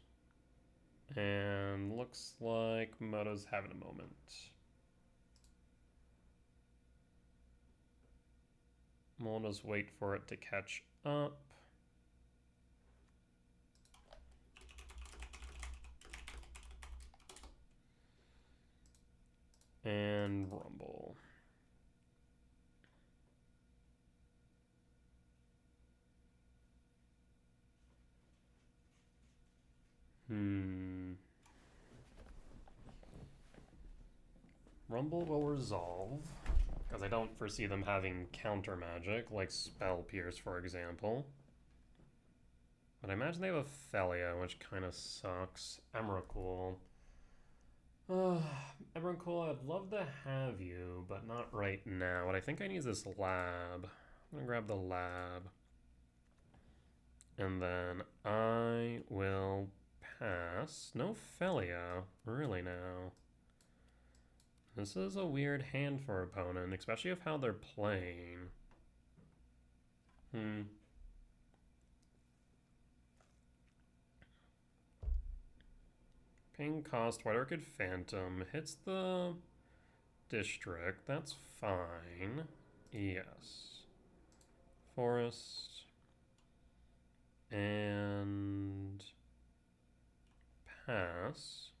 And looks like Moto's having a moment. We'll just wait for it to catch up. And rumble. Rumble will resolve, because I don't foresee them having counter magic, like Spell Pierce, for example. But I imagine they have a Felia, which kind of sucks. Emrakul. Emrakul, I'd love to have you, but not right now. What I think I need is this lab. I'm gonna grab the lab. And then I will pass. No Felia, really now. This is a weird hand for opponent, especially of how they're playing. Paying cost, White Orchid Phantom hits the district. That's fine. Yes. Forest. And pass.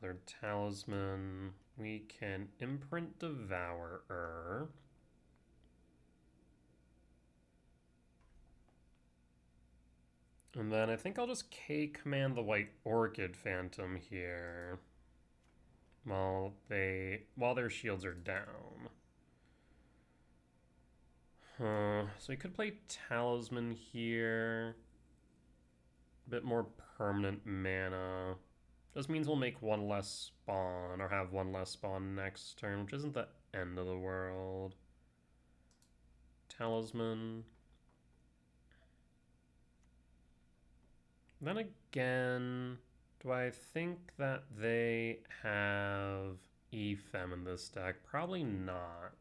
Another talisman. We can imprint Devourer. And then I think I'll just K-command the White Orchid Phantom here while their shields are down. So we could play Talisman here. A bit more permanent mana. Just means we'll make one less spawn, or have one less spawn next turn, which isn't the end of the world. Talisman. Then again, do I think that they have Ephem in this deck? Probably not.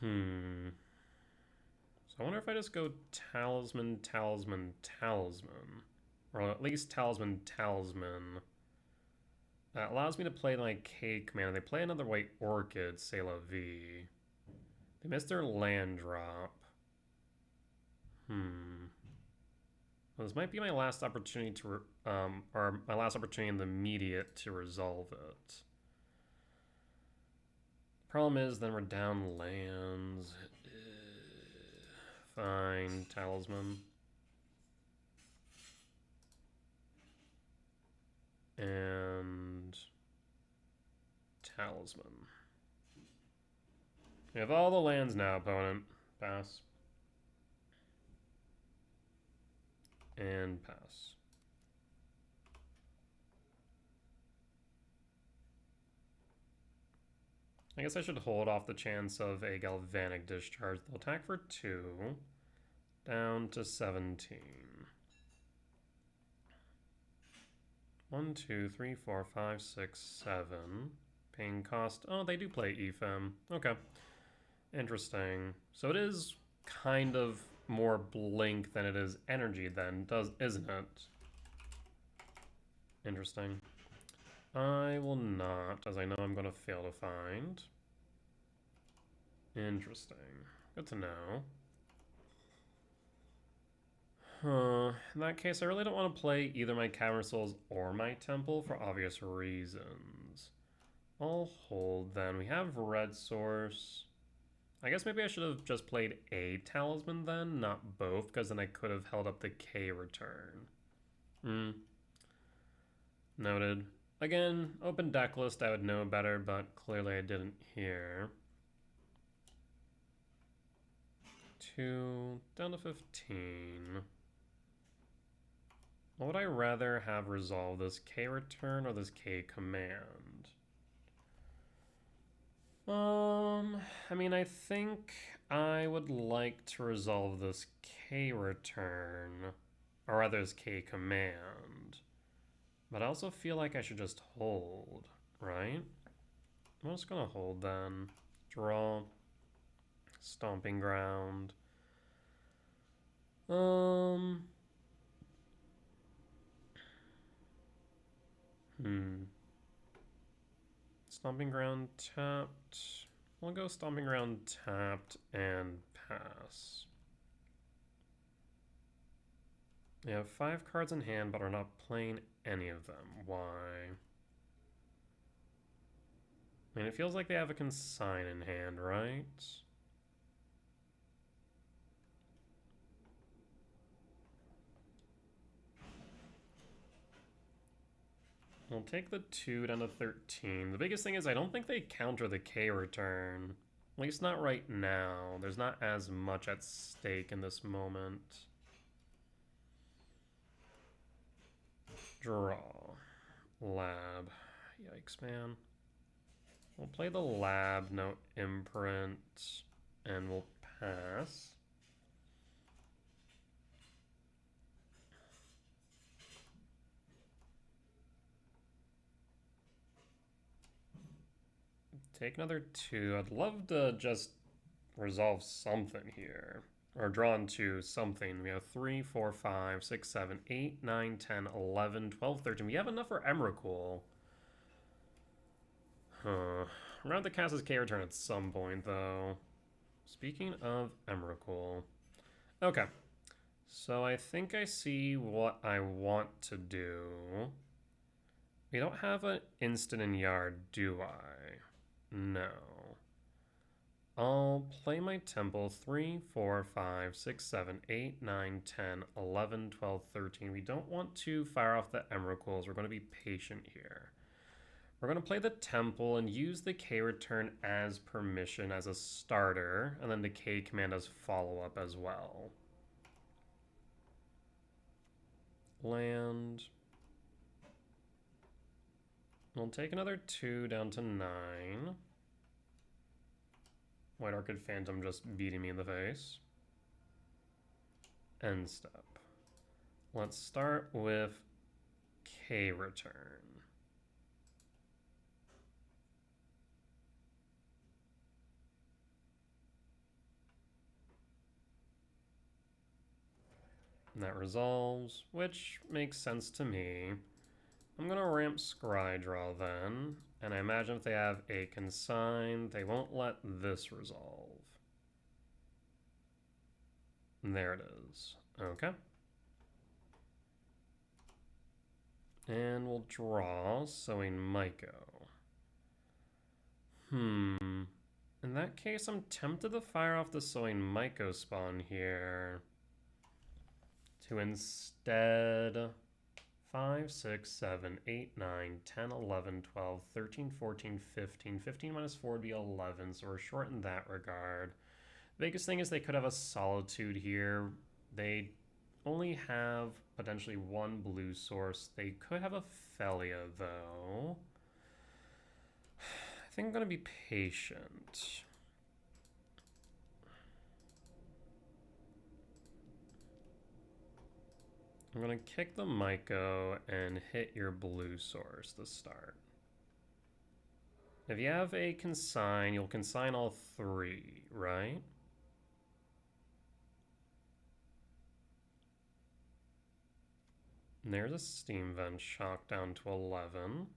So I wonder if I just go Talisman, Talisman, Talisman. Or at least Talisman, Talisman. That allows me to play my K command. They play another White Orchid, C'est la vie. They missed their land drop. Well, this might be my last opportunity to, or my last opportunity in the immediate to resolve it. Problem is, then we're down lands. Fine, Talisman. And Talisman. We have all the lands now, opponent. Pass. And pass. I guess I should hold off the chance of a Galvanic Discharge. They'll attack for 2. Down to 17. 1, 2, 3, 4, 5, 6, 7. Paying cost. Oh, they do play Ephem. Okay. Interesting. So it is kind of more blink than it is energy then, isn't it? Interesting. I will not, as I know I'm going to fail to find. Interesting. Good to know. In that case, I really don't want to play either my Cavern Souls or my Temple for obvious reasons. I'll hold then. We have Red Source. I guess maybe I should have just played a Talisman then, not both, because then I could have held up the K return. Noted. Again, open deck list, I would know better, but clearly I didn't here. 2, down to 15. What would I rather have resolve, this K return or this K command? I mean, I think I would like to resolve this K return, or rather this K command. But I also feel like I should just hold, right? I'm just gonna hold then. Draw. Stomping Ground. Stomping Ground tapped. We'll go Stomping Ground tapped and pass. We have 5 cards in hand, but are not playing any of them. Why? I mean, it feels like they have a consign in hand, right? We'll take the 2 down to 13. The biggest thing is I don't think they counter the K return. At least not right now. There's not as much at stake in this moment. Draw. Lab. Yikes, man. We'll play the lab, no imprint, and we'll pass. take another 2. I'd love to just resolve something here. Or draw into something. We have 3, 4, 5, 6, 7, 8, 9, 10, 11, 12, 13. We have enough for Emrakul. Huh. I'm gonna have to cast his K-Return at some point, though. Speaking of Emrakul. Okay. So I think I see what I want to do. We don't have an instant in yard, do I? No. I'll play my temple 3, 4, 5, 6, 7, 8, 9, 10, 11, 12, 13. We don't want to fire off the Emrakuls. We're going to be patient here. We're going to play the temple and use the K return as permission as a starter, and then the K command as follow-up as well. Land. We'll take another 2 down to 9. White Orchid Phantom just beating me in the face. End step. Let's start with K return. And that resolves, which makes sense to me. I'm gonna ramp Scrydraw then, and I imagine if they have a consign, they won't let this resolve. And there it is. Okay. And we'll draw Sowing Myco. In that case, I'm tempted to fire off the Sowing Myco spawn here. To instead 5, 6, 7, 8, 9, 10, 11, 12, 13, 14, 15. 15 minus 4 would be 11, so we're short in that regard. The biggest thing is they could have a Solitude here. They only have potentially 1 blue source. They could have a Felia, though. I think I'm going to be patient. I'm going to kick the Myco and hit your blue source to start. If you have a consign, you'll consign all 3, right? And there's a Steam Vent Shock down to 11.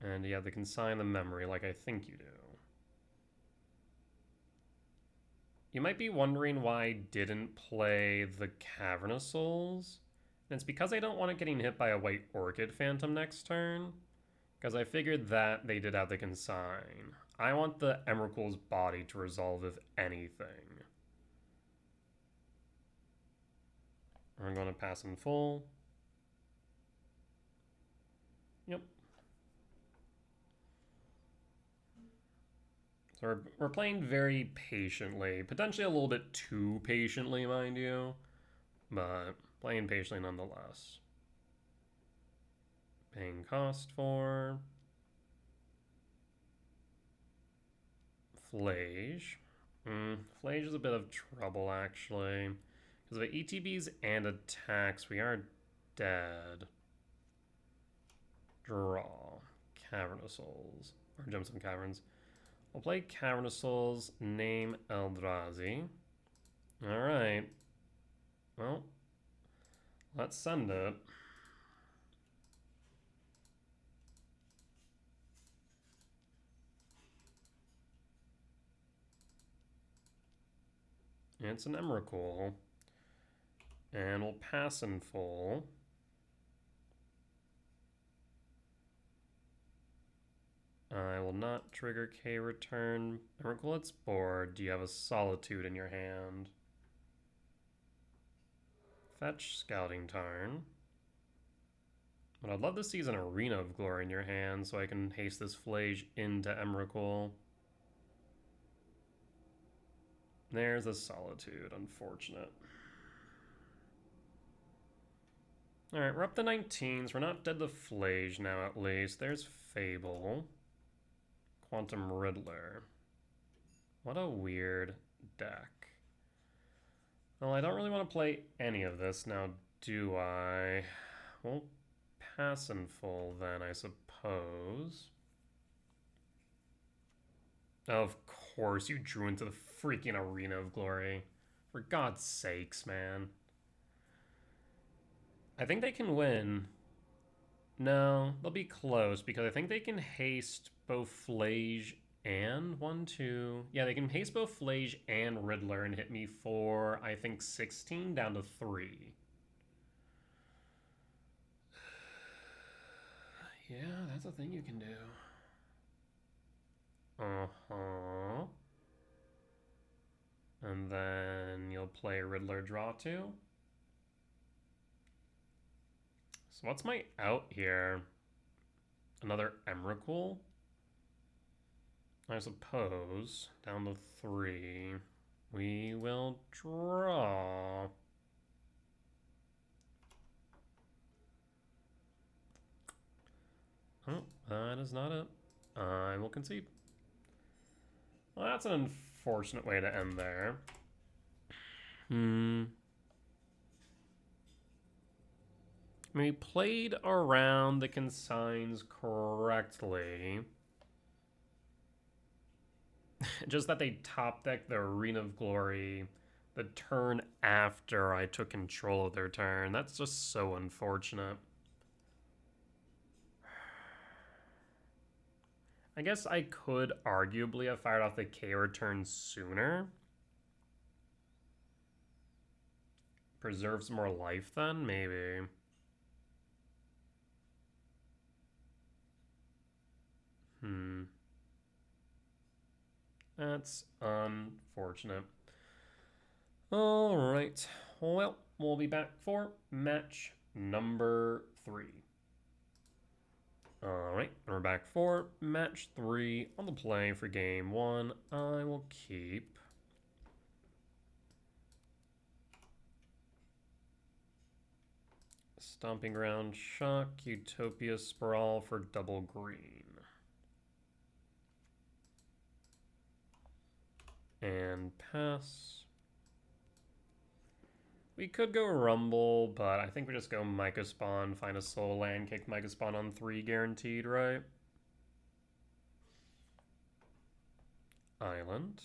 And you have to consign the memory like I think you do. You might be wondering why I didn't play the Cavernous Souls. And it's because I don't want it getting hit by a White Orchid Phantom next turn. Because I figured that they did have the consign. I want the Emrakul's body to resolve if anything. I'm going to pass in full. Yep. So we're playing very patiently. Potentially a little bit too patiently, mind you. But playing patiently nonetheless. Paying cost for Flage. Flage is a bit of trouble, actually. Because of ETBs and attacks, we are dead. Draw. Cavernous Souls. Or Gemstone Caverns. We'll play Cavernous Souls, name Eldrazi. Alright. Well, let's send it. It's an Emrakul. And we'll pass in full. I will not trigger K return. Emrakul, it's bored. Do you have a Solitude in your hand? Fetch Scouting Tarn. But I'd love to see an Arena of Glory in your hand so I can haste this Flage into Emrakul. There's a Solitude, unfortunate. Alright, we're up to 19s. We're not dead to Flage now, at least. There's Fable. Quantum Riddler. What a weird deck. Well, I don't really want to play any of this now, do I? We'll pass in full then, I suppose. Of course, you drew into the freaking Arena of Glory. For God's sakes, man. I think they can win. No, they'll be close because I think they can haste both Flage and 1, 2. Yeah, they can haste both Flage and Riddler and hit me for, I think, 16 down to 3. Yeah, that's a thing you can do. Uh-huh. And then you'll play Riddler draw 2. So what's my out here? Another Emrakul? I suppose. Down to 3. We will draw. Oh, that is not it. I will concede. Well, that's an unfortunate way to end there. I mean, we played around the consigns correctly. Just that they top decked the Arena of Glory the turn after I took control of their turn. That's just so unfortunate. I guess I could arguably have fired off the K return sooner. Preserve some more life then, maybe. That's unfortunate. Alright. Well, we'll be back for match number 3. Alright, we're back for match 3 on the play for game 1. I will keep Stomping Ground, Shock, Utopia, Sprawl for double green. And pass. We could go Rumble, but I think we just go Myco Spawn, find a Soul Land, kick Myco Spawn on 3 guaranteed, right? Island.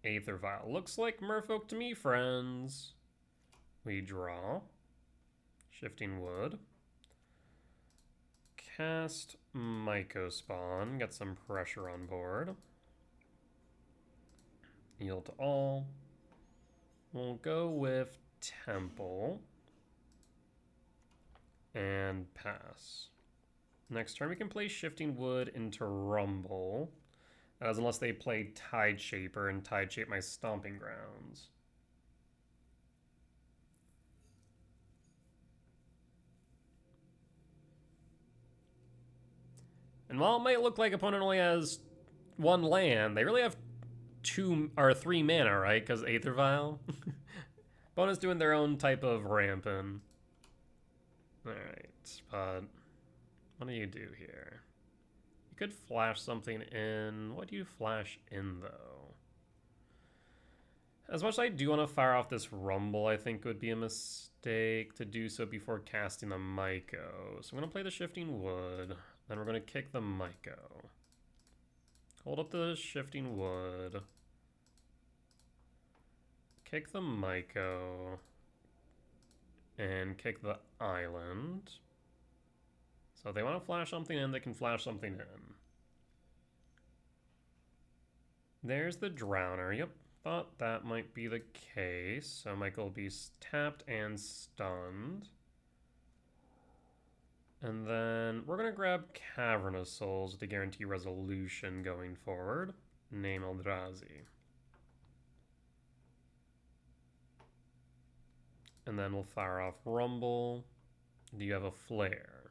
Aether Vial. Looks like Merfolk to me, friends. We draw. Shifting Wood. Cast Myco Spawn. Get some pressure on board. Yield to all. We'll go with Temple. And pass. Next turn we can play Shifting Wood into Rumble. That is unless they play Tide Shaper and Tide Shape my Stomping Grounds. And while it might look like opponent only has 1 land, they really have 2 or 3 mana, right? Because Aether Vial. Opponent's doing their own type of ramping. Alright, but what do you do here? You could flash something in. What do you flash in, though? As much as I do want to fire off this Rumble, I think it would be a mistake to do so before casting the Myco. So I'm going to play the Shifting Wood. Then we're going to kick the Myco. Hold up the Shifting Wood. Kick the Myco. And kick the Island. So if they want to flash something in, they can flash something in. There's the Drowner. Yep, thought that might be the case. So Myco will be tapped and stunned. And then we're going to grab Cavernous Souls to guarantee resolution going forward. Name Eldrazi. And then we'll fire off Rumble. Do you have a Flare?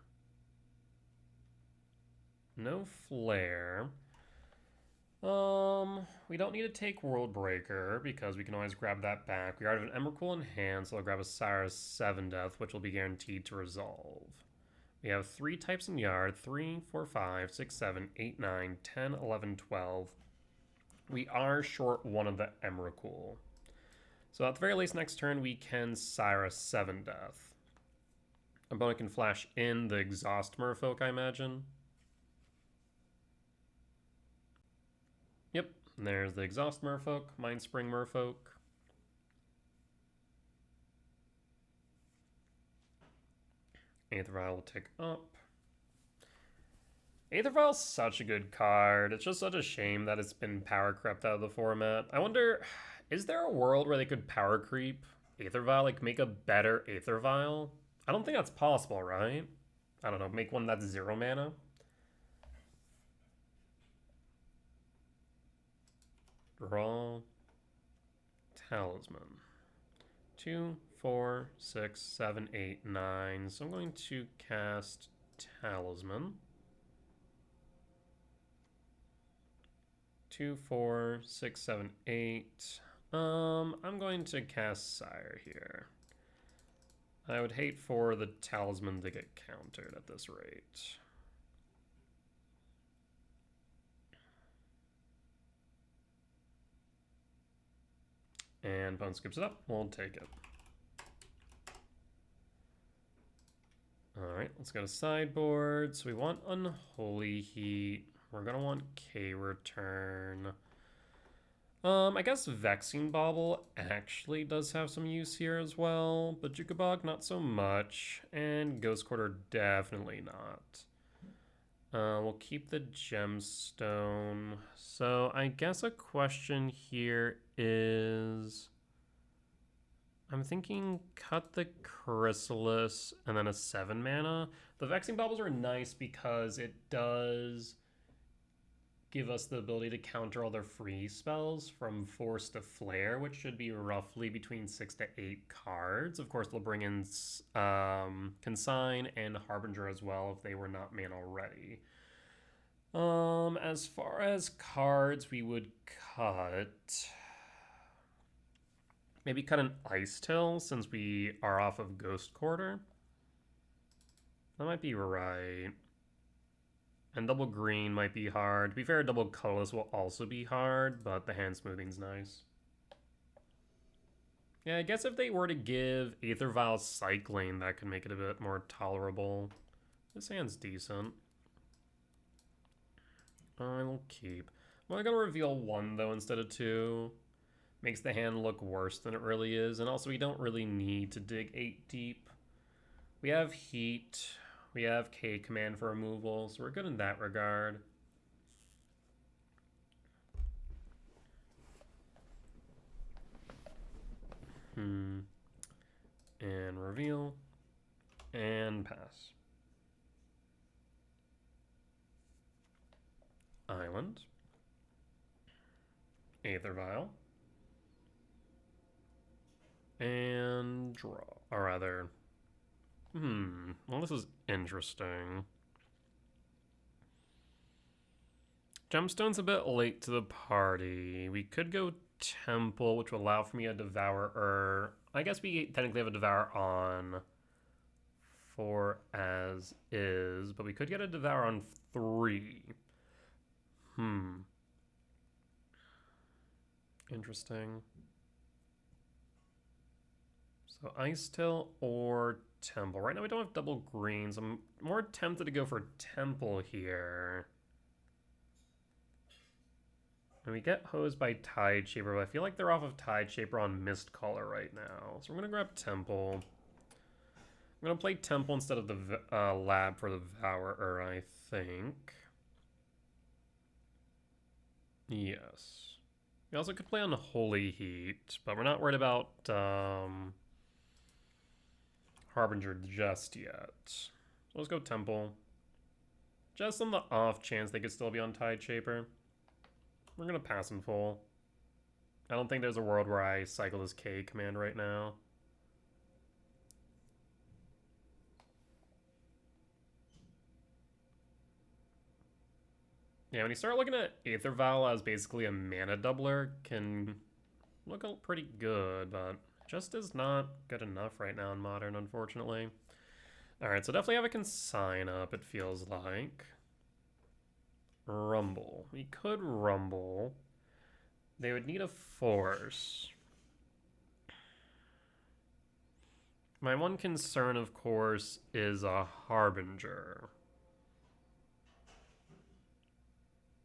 No Flare. We don't need to take World Breaker because we can always grab that back. We already have an Emrakul in hand, so I'll grab a Cyrus 7 Death, which will be guaranteed to resolve. We have 3 types in yard, 3, 4, 5, 6, 7, 8, 9, 10, 11, 12. We are short 1 of the Emrakul. So at the very least next turn we can Cyrus 7 Death. Opponent can flash in the Exhaust Merfolk, I imagine. Yep, there's the Exhaust Merfolk, Mindspring Merfolk. Aether Vial will tick up. Aether Vial's such a good card. It's just such a shame that it's been power crept out of the format. I wonder, is there a world where they could power creep Aether Vial, like make a better Aether Vial? I don't think that's possible, right? I don't know, make one that's 0 mana? Draw. Talisman. 2, 4, 6, 7, 8, 9. So I'm going to cast Talisman. 2, 4, 6, 7, 8. I'm going to cast Sire here. I would hate for the Talisman to get countered at this rate. And opponent skips it up. We'll take it. Alright, let's go to sideboard. So we want Unholy Heat. We're going to want K-Return. I guess Vexing Bauble actually does have some use here as well, but Jukabog not so much, and Ghost Quarter definitely not. We'll keep the Gemstone. So I guess a question here is, I'm thinking cut the Chrysalis and then a 7 mana. The Vexing Baubles are nice because it does give us the ability to counter all their free spells from Force to Flare, which should be roughly between 6 to 8 cards. Of course, they'll bring in Consign and Harbinger as well if they were not mana already. As far as cards we would cut, maybe cut an Ice Till since we are off of Ghost Quarter. That might be right. And double green might be hard. To be fair, double colorless will also be hard, but the hand smoothing's nice. Yeah, I guess if they were to give Aether Vial cycling, that could make it a bit more tolerable. This hand's decent. I will keep. Well, I'm gonna reveal 1 though instead of 2. Makes the hand look worse than it really is, and also we don't really need to dig 8 deep. We have Heat. We have K command for removal, so we're good in that regard. And reveal. And pass. Island. Aether Vial. And draw. Or rather... well, this is interesting. Gemstone's a bit late to the party. We could go Temple, which would allow for me a Devourer. I guess we technically have a Devour on 4 as is, but we could get a Devour on 3. Interesting. So Ice Till or Temple. Right now we don't have double greens. I'm more tempted to go for Temple here. And we get hosed by Tideshaper, but I feel like they're off of Tideshaper on Mistcaller right now. So we're going to grab Temple. I'm going to play Temple instead of the Lab for the Devourer, I think. Yes. We also could play on Holy Heat, but we're not worried about Harbinger just yet. So let's go Temple. Just on the off chance they could still be on Tideshaper. We're going to pass in full. I don't think there's a world where I cycle this K command right now. Yeah, when you start looking at Aether Vial as basically a mana doubler, can look pretty good, but just is not good enough right now in Modern, unfortunately. Alright, so definitely have a Consign up, it feels like. Rumble. We could Rumble. They would need a Force. My one concern, of course, is a Harbinger.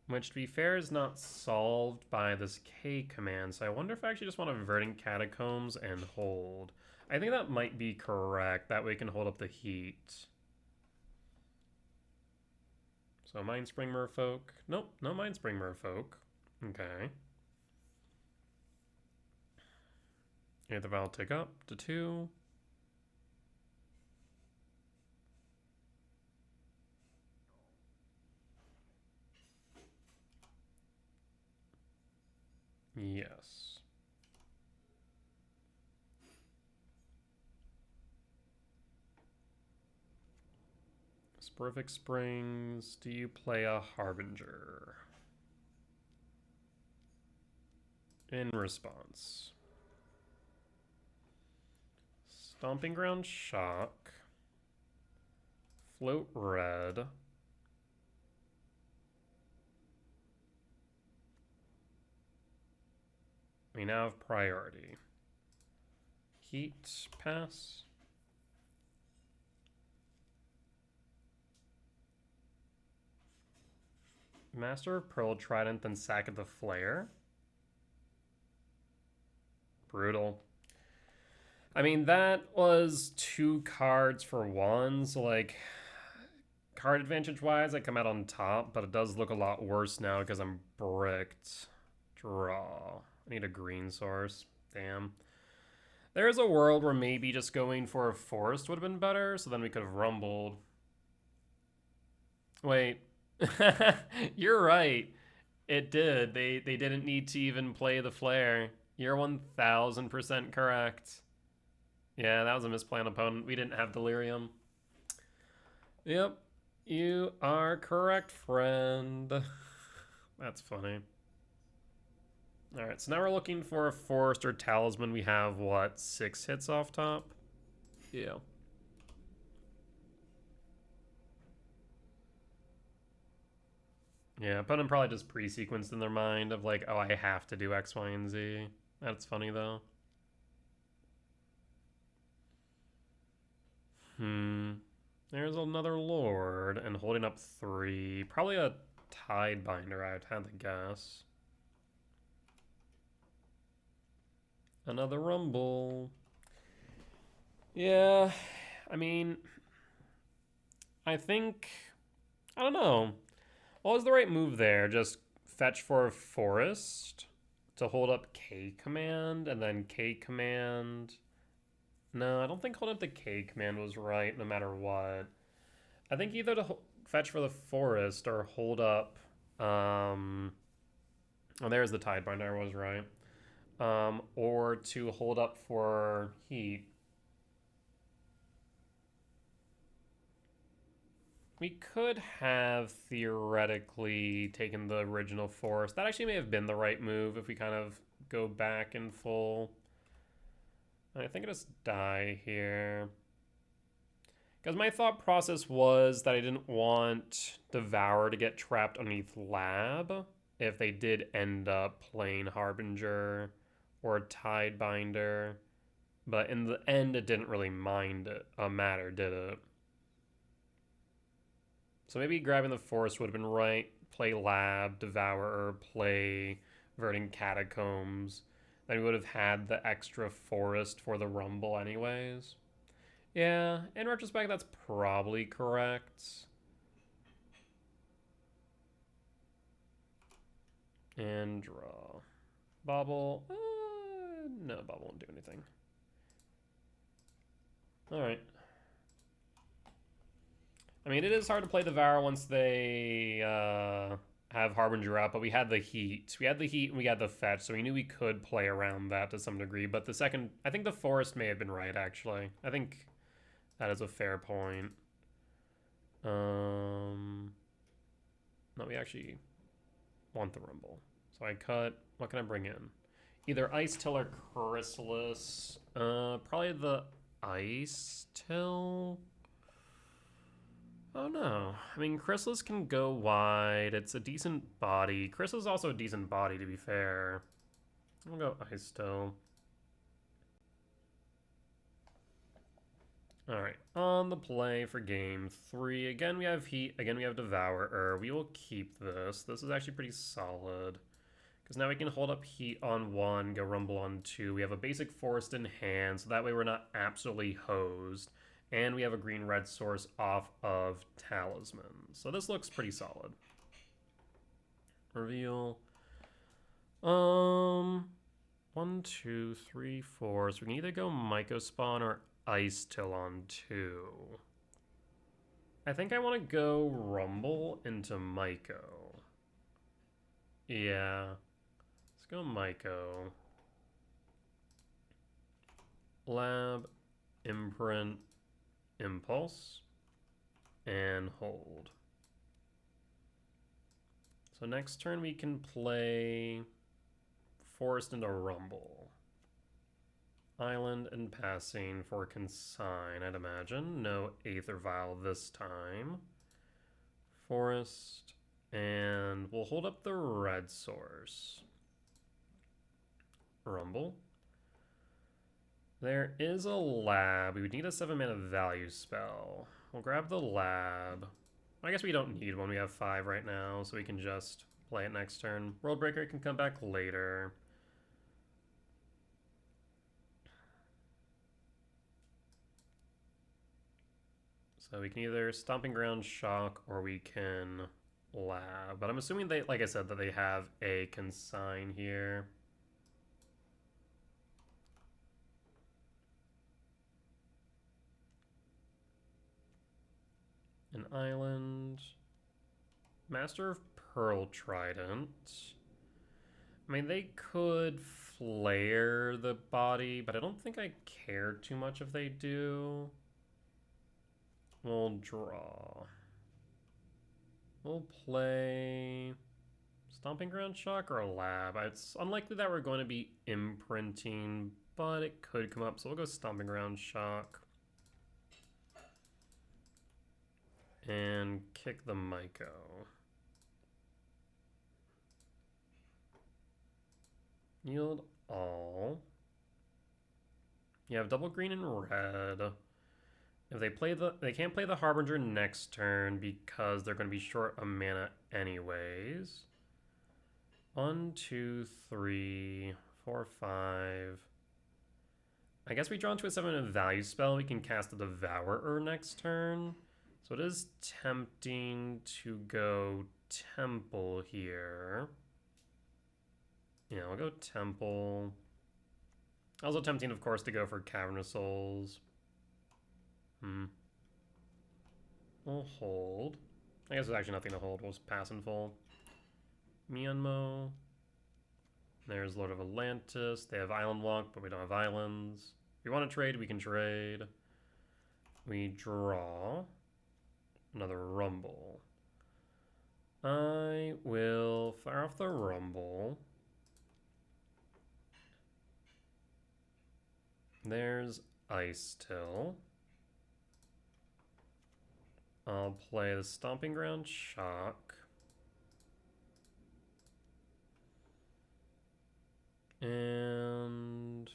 Which, to be fair, is not solved by this K command, so I wonder if I actually just want to Verdant Catacombs and hold. I think that might be correct. That way we can hold up the heat. So Mindspring Merfolk. Nope, no Mindspring Merfolk. Okay. Aether Vial tick up to 2. Yes. Spurific Springs. Do you play a Harbinger? In response. Stomping Ground Shock. Float Red. We now have priority. Heat pass. Master of Pearl Trident, then sack at the Flare. Brutal. I mean, that was 2 cards for 1, so like, card advantage wise, I come out on top, but it does look a lot worse now because I'm bricked. Draw. I need a green source. Damn. There's a world where maybe just going for a forest would have been better, so then we could have rumbled. Wait. You're right. It did. They didn't need to even play the flare. You're 1000% correct. Yeah, that was a misplay on opponent. We didn't have Delirium. Yep. You are correct, friend. That's funny. Alright, so now we're looking for a forest or talisman. We have, what, 6 hits off top? Yeah. Yeah, opponent probably just pre-sequenced in their mind of like, oh, I have to do X, Y, and Z. That's funny, though. There's another Lord, and holding up 3. Probably a Tidebinder, I'd have to guess. Another Rumble. Yeah, I mean, I think, I don't know. What was the right move there? Just fetch for a forest to hold up K command, and then K command. No, I don't think holding up the K command was right no matter what. I think either to fetch for the forest or hold up. Oh, there's the Tidebinder, I was right. Or to hold up for heat. We could have theoretically taken the original forest. That actually may have been the right move if we kind of go back in full. I think I just die here. Because my thought process was that I didn't want Devour to get trapped underneath Lab if they did end up playing Harbinger or Tidebinder. But in the end, it didn't really matter, did it? So maybe grabbing the forest would have been right. Play Lab, Devourer, play Verdant Catacombs. Then we would have had the extra forest for the Rumble anyways. Yeah, in retrospect, that's probably correct. And draw. Bobble. No, Bobble won't do anything. Alright. I mean, it is hard to play the Devour once they have Harbinger out, but we had the heat. We had the heat and we had the fetch, so we knew we could play around that to some degree. But the second, I think the forest may have been right, actually. I think that is a fair point. No, we actually want the Rumble. So I cut. What can I bring in? Either Ice Till or Chrysalis. Probably the Ice Till. Oh no. I mean, Chrysalis can go wide. It's a decent body. Chrysalis is also a decent body, to be fair. I'll go Ice Till. Alright, on the play for game 3. Again, we have Heat. Again, we have Devourer. We will keep this. This is actually pretty solid. Because now we can hold up Heat on 1, go Rumble on 2. We have a basic Forest in hand, so that way we're not absolutely hosed. And we have a green-red source off of Talisman. So this looks pretty solid. Reveal. 1, 2, 3, 4. So we can either go Myco Spawn or Ice Till on 2. I think I want to go Rumble into Myco. Yeah. Let's go Myco. Lab, Imprint, Impulse, and hold. So next turn we can play Forest into Rumble. Island and Passing for Consign, I'd imagine. No Aether Vial this time. Forest, and we'll hold up the red source. Rumble. There is a lab. We would need a 7-mana value spell. We'll grab the lab. I guess we don't need one. We have 5 right now, so we can just play it next turn. Worldbreaker can come back later. So we can either Stomping Ground Shock or we can lab. But I'm assuming they, like I said, that they have a consign here. An island. Master of Pearl Trident. I mean, they could flare the body, but I don't think I care too much if they do. We'll draw. We'll play Stomping Ground Shock or a lab. It's unlikely that we're going to be imprinting, but it could come up, so we'll go Stomping Ground Shock. And kick the Myco. Yield all. You have double green and red. If they can't play the Harbinger next turn because they're going to be short a mana anyways. 1, 2, 3, 4, 5. I guess we draw into a 7-mana value spell. We can cast the Devourer next turn. So it is tempting to go Temple here. Yeah, I'll go Temple. Also tempting, of course, to go for Cavernous Souls. We'll hold. I guess there's actually nothing to hold. We'll just pass and full. Myanmar. There's Lord of Atlantis. They have Island Walk, but we don't have islands. If we want to trade, we can trade. We draw. Another Rumble. I will fire off the Rumble. There's Ice Till. I'll play the Stomping Ground Shock. And...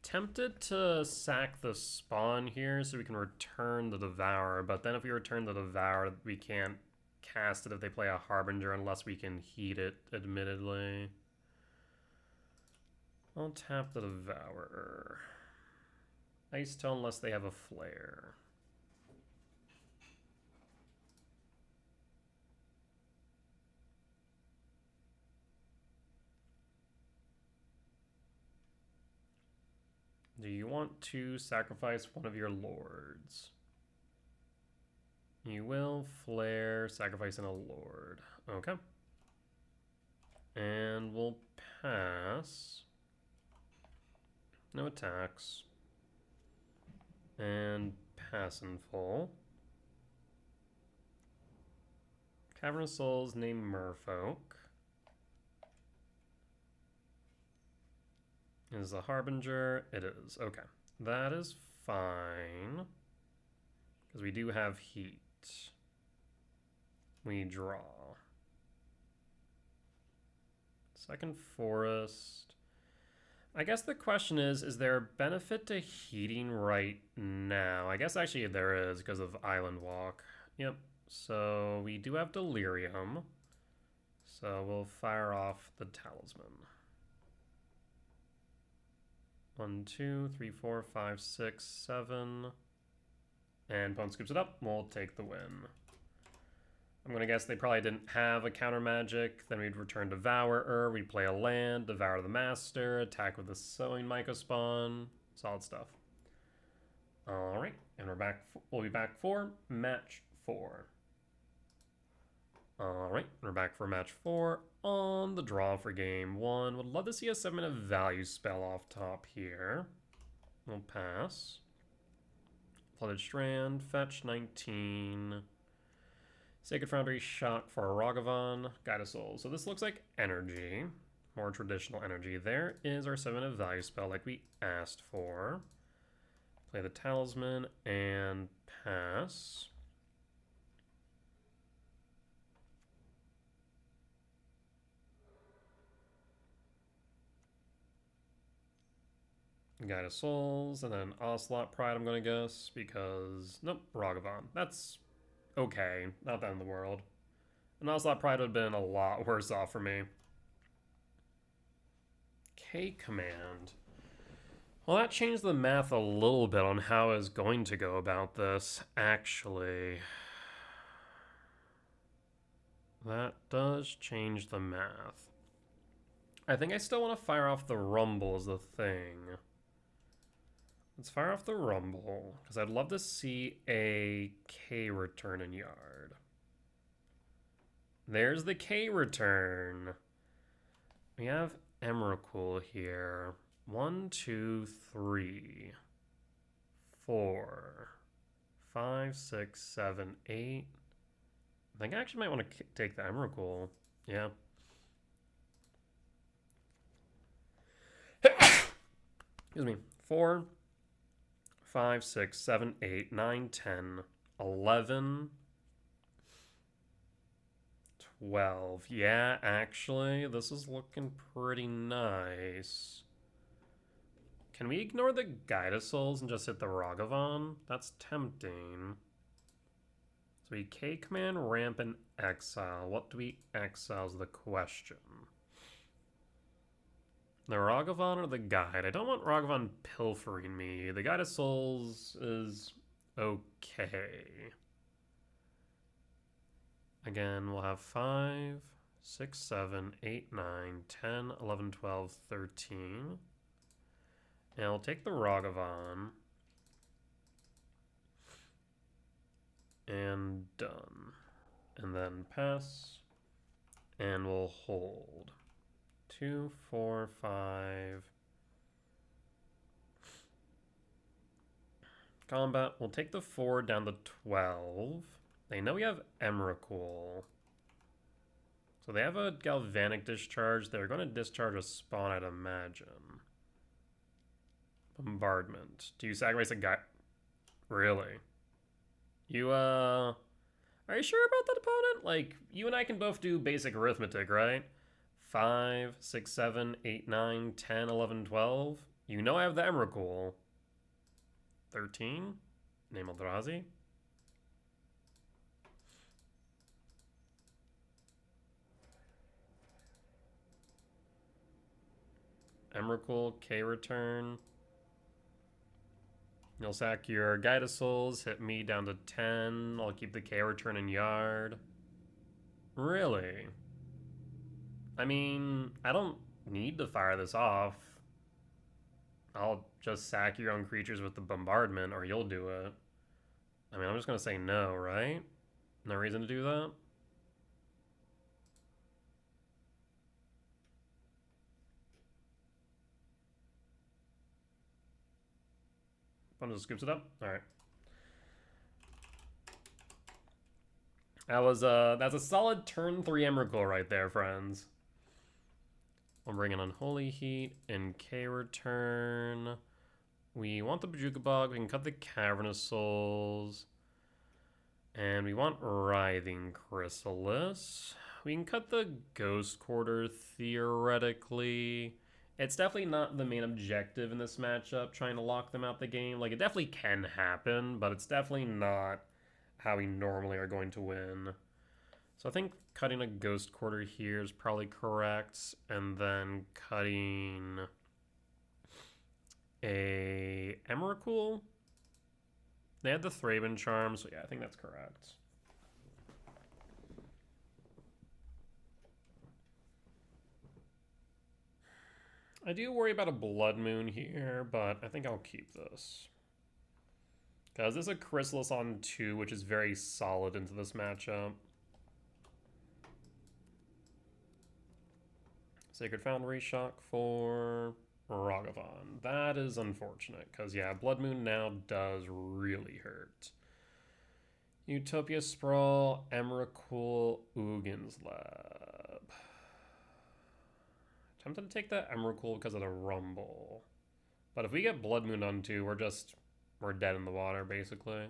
Tempted to sack the spawn here so we can return the Devourer, but then if we return the Devourer, we can't cast it if they play a Harbinger unless we can heat it, admittedly. I'll tap the Devourer. Ice Till unless they have a Flare. Do you want to sacrifice one of your lords? You will flare, sacrificing a lord. Okay. And we'll pass. No attacks. And pass in full. Cavernous Souls named Merfolk. Is the Harbinger? It is. Okay. That is fine. Because we do have heat. We draw. Second forest. I guess the question is there a benefit to heating right now? I guess actually there is because of Island Walk. Yep. So we do have Delirium. So we'll fire off the Talisman. 1, 2, 3, 4, 5, 6, 7. And opponent scoops it up. We'll take the win. I'm going to guess they probably didn't have a counter magic. Then we'd return Devourer. We'd play a land, Devour the Master, attack with the Sowing Mycospawn. Solid stuff. All right, and we're back. We'll be back for match 4. All right, we're back for match 4 on the draw for game 1. Would love to see a 7-minute value spell off top here. We'll pass. Flooded Strand, fetch 19. Sacred Foundry, shock for a Ragavan, Guide of Souls. So this looks like energy, more traditional energy. There is our 7-minute value spell like we asked for. Play the Talisman and pass. Guide of Souls, and then Ocelot Pride, I'm going to guess, because, nope, Ragavan. That's okay, not the end of the world. And Ocelot Pride would have been a lot worse off for me. K-Command. Well, that changed the math a little bit on how I was going to go about this, actually. That does change the math. I think I still want to fire off the Rumble as the thing. Let's fire off the Rumble, because I'd love to see a K return in Yard. There's the K return. We have Emrakul here. 1, 2, 3, 4, 5, 6, 7, 8. I think I actually might want to take the Emrakul. Yeah. Excuse me. 4, 5, 6, 7, 8, 9, 10, 11, 12. Yeah, actually, this is looking pretty nice. Can we ignore the Guide of Souls and just hit the Ragavan? That's tempting. So we K-Command, Ramp, and Exile. What do we exile is the question. The Ragavan or the Guide? I don't want Ragavan pilfering me. The Guide of Souls is okay. Again, we'll have 5, 6, 7, 8, 9, 10, 11, 12, 13. And I'll take the Ragavan. And done. And then pass. And we'll hold. 2, 4, 5. Combat. We'll take the 4 down to 12. They know we have Emrakul. So they have a Galvanic Discharge. They're going to discharge a spawn, I'd imagine. Bombardment. Do you sacrifice a guy? Really? You, are you sure about that opponent? Like, you and I can both do basic arithmetic, right? 5, 6, 7, 8, 9, 10, 11, 12. You know I have the Emrakul. 13? Name Eldrazi. Emrakul, K return. You'll sack your Guide of Souls, hit me down to 10. I'll keep the K return in Yard. Really? I mean, I don't need to fire this off. I'll just sack your own creatures with the bombardment, or you'll do it. I mean, I'm just going to say no, right? No reason to do that? Just scoops it up. All right. That's a solid turn 3 Emrakul right there, friends. We'll bring in Unholy Heat and K return. We want the Bajuka Bog. We can cut the Cavernous Souls. And we want Writhing Chrysalis. We can cut the Ghost Quarter theoretically. It's definitely not the main objective in this matchup, trying to lock them out the game. Like, it definitely can happen, but it's definitely not how we normally are going to win. So I think cutting a Ghost Quarter here is probably correct, and then cutting a Emrakul. They had the Thraben Charm, so yeah, I think that's correct. I do worry about a Blood Moon here, but I think I'll keep this. Because this is a Chrysalis on 2, which is very solid into this matchup. Sacred Foundry Shock for Ragavan. That is unfortunate, because yeah, Blood Moon now does really hurt. Utopia Sprawl, Emrakul, Ugin's Lab. Tempted to take that Emrakul because of the Rumble. But if we get Blood Moon on 2, we're dead in the water, basically.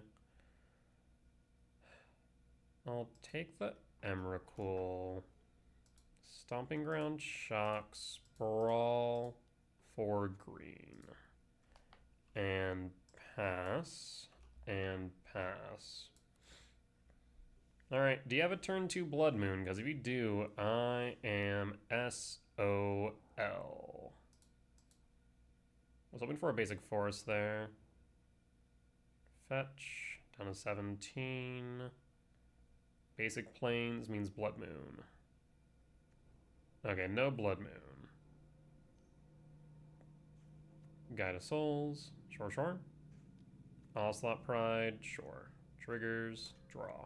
I'll take the Emrakul. Stomping Ground, Shock, Sprawl for green. And pass. And pass. Alright, do you have a turn 2 Blood Moon? Because if you do, I am SOL. I was hoping for a basic forest there. Fetch, down to 17. Basic plains means Blood Moon. Okay, no Blood Moon. Guide of Souls, sure. Onslaught Pride, sure. Triggers, draw.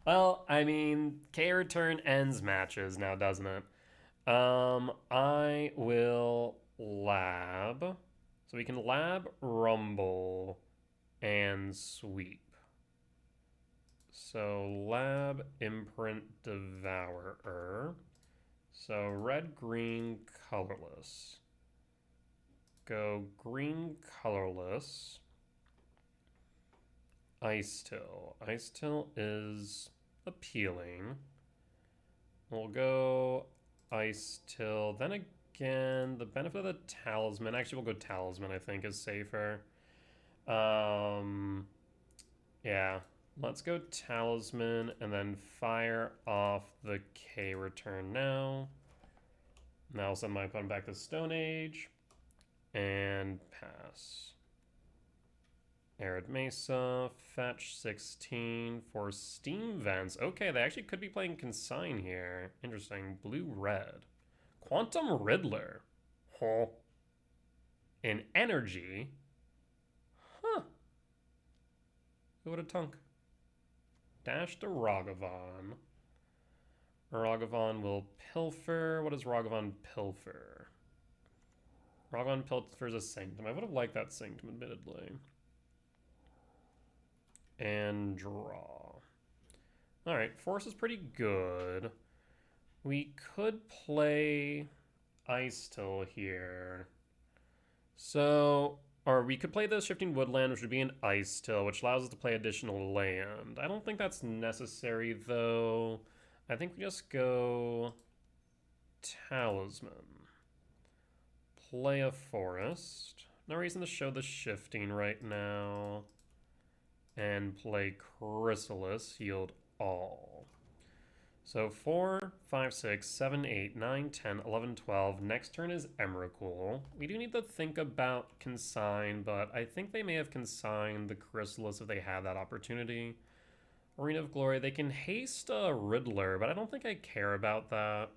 Well, I mean, K-Return ends matches now, doesn't it? I will lab. So we can lab, rumble, and sweep. So lab, imprint, devourer. So red, green, colorless. Go green, colorless. Ice Till. Ice Till is appealing. We'll go Ice Till. Then again, the benefit of the Talisman. Actually, we'll go Talisman, I think, is safer. Yeah. Let's go Talisman and then fire off the K-Return now. Now I'll send my opponent back to Stone Age. And pass. Arid Mesa, fetch 16 for Steam Vents. Okay, they actually could be playing Consign here. Interesting. Blue-red. Quantum Riddler. Huh. In energy. Huh. Who would have thunk? Dash to Ragavan. Ragavan will pilfer. What does Ragavan pilfer? Ragavan pilfers a Sanctum. I would have liked that Sanctum, admittedly. And draw. Alright, Force is pretty good. We could play Ice Till here. So, or we could play the Shifting Woodland, which would be an Ice Till, which allows us to play additional land. I don't think that's necessary, though. I think we just go Talisman. Play a Forest. No reason to show the Shifting right now. And play Chrysalis, yield all. So 4, 5, 6, 7, 8, 9, 10, 11, 12. Next turn is Emrakul. We do need to think about Consign, but I think they may have consigned the Chrysalis if they had that opportunity. Arena of Glory, they can haste a Riddler, but I don't think I care about that.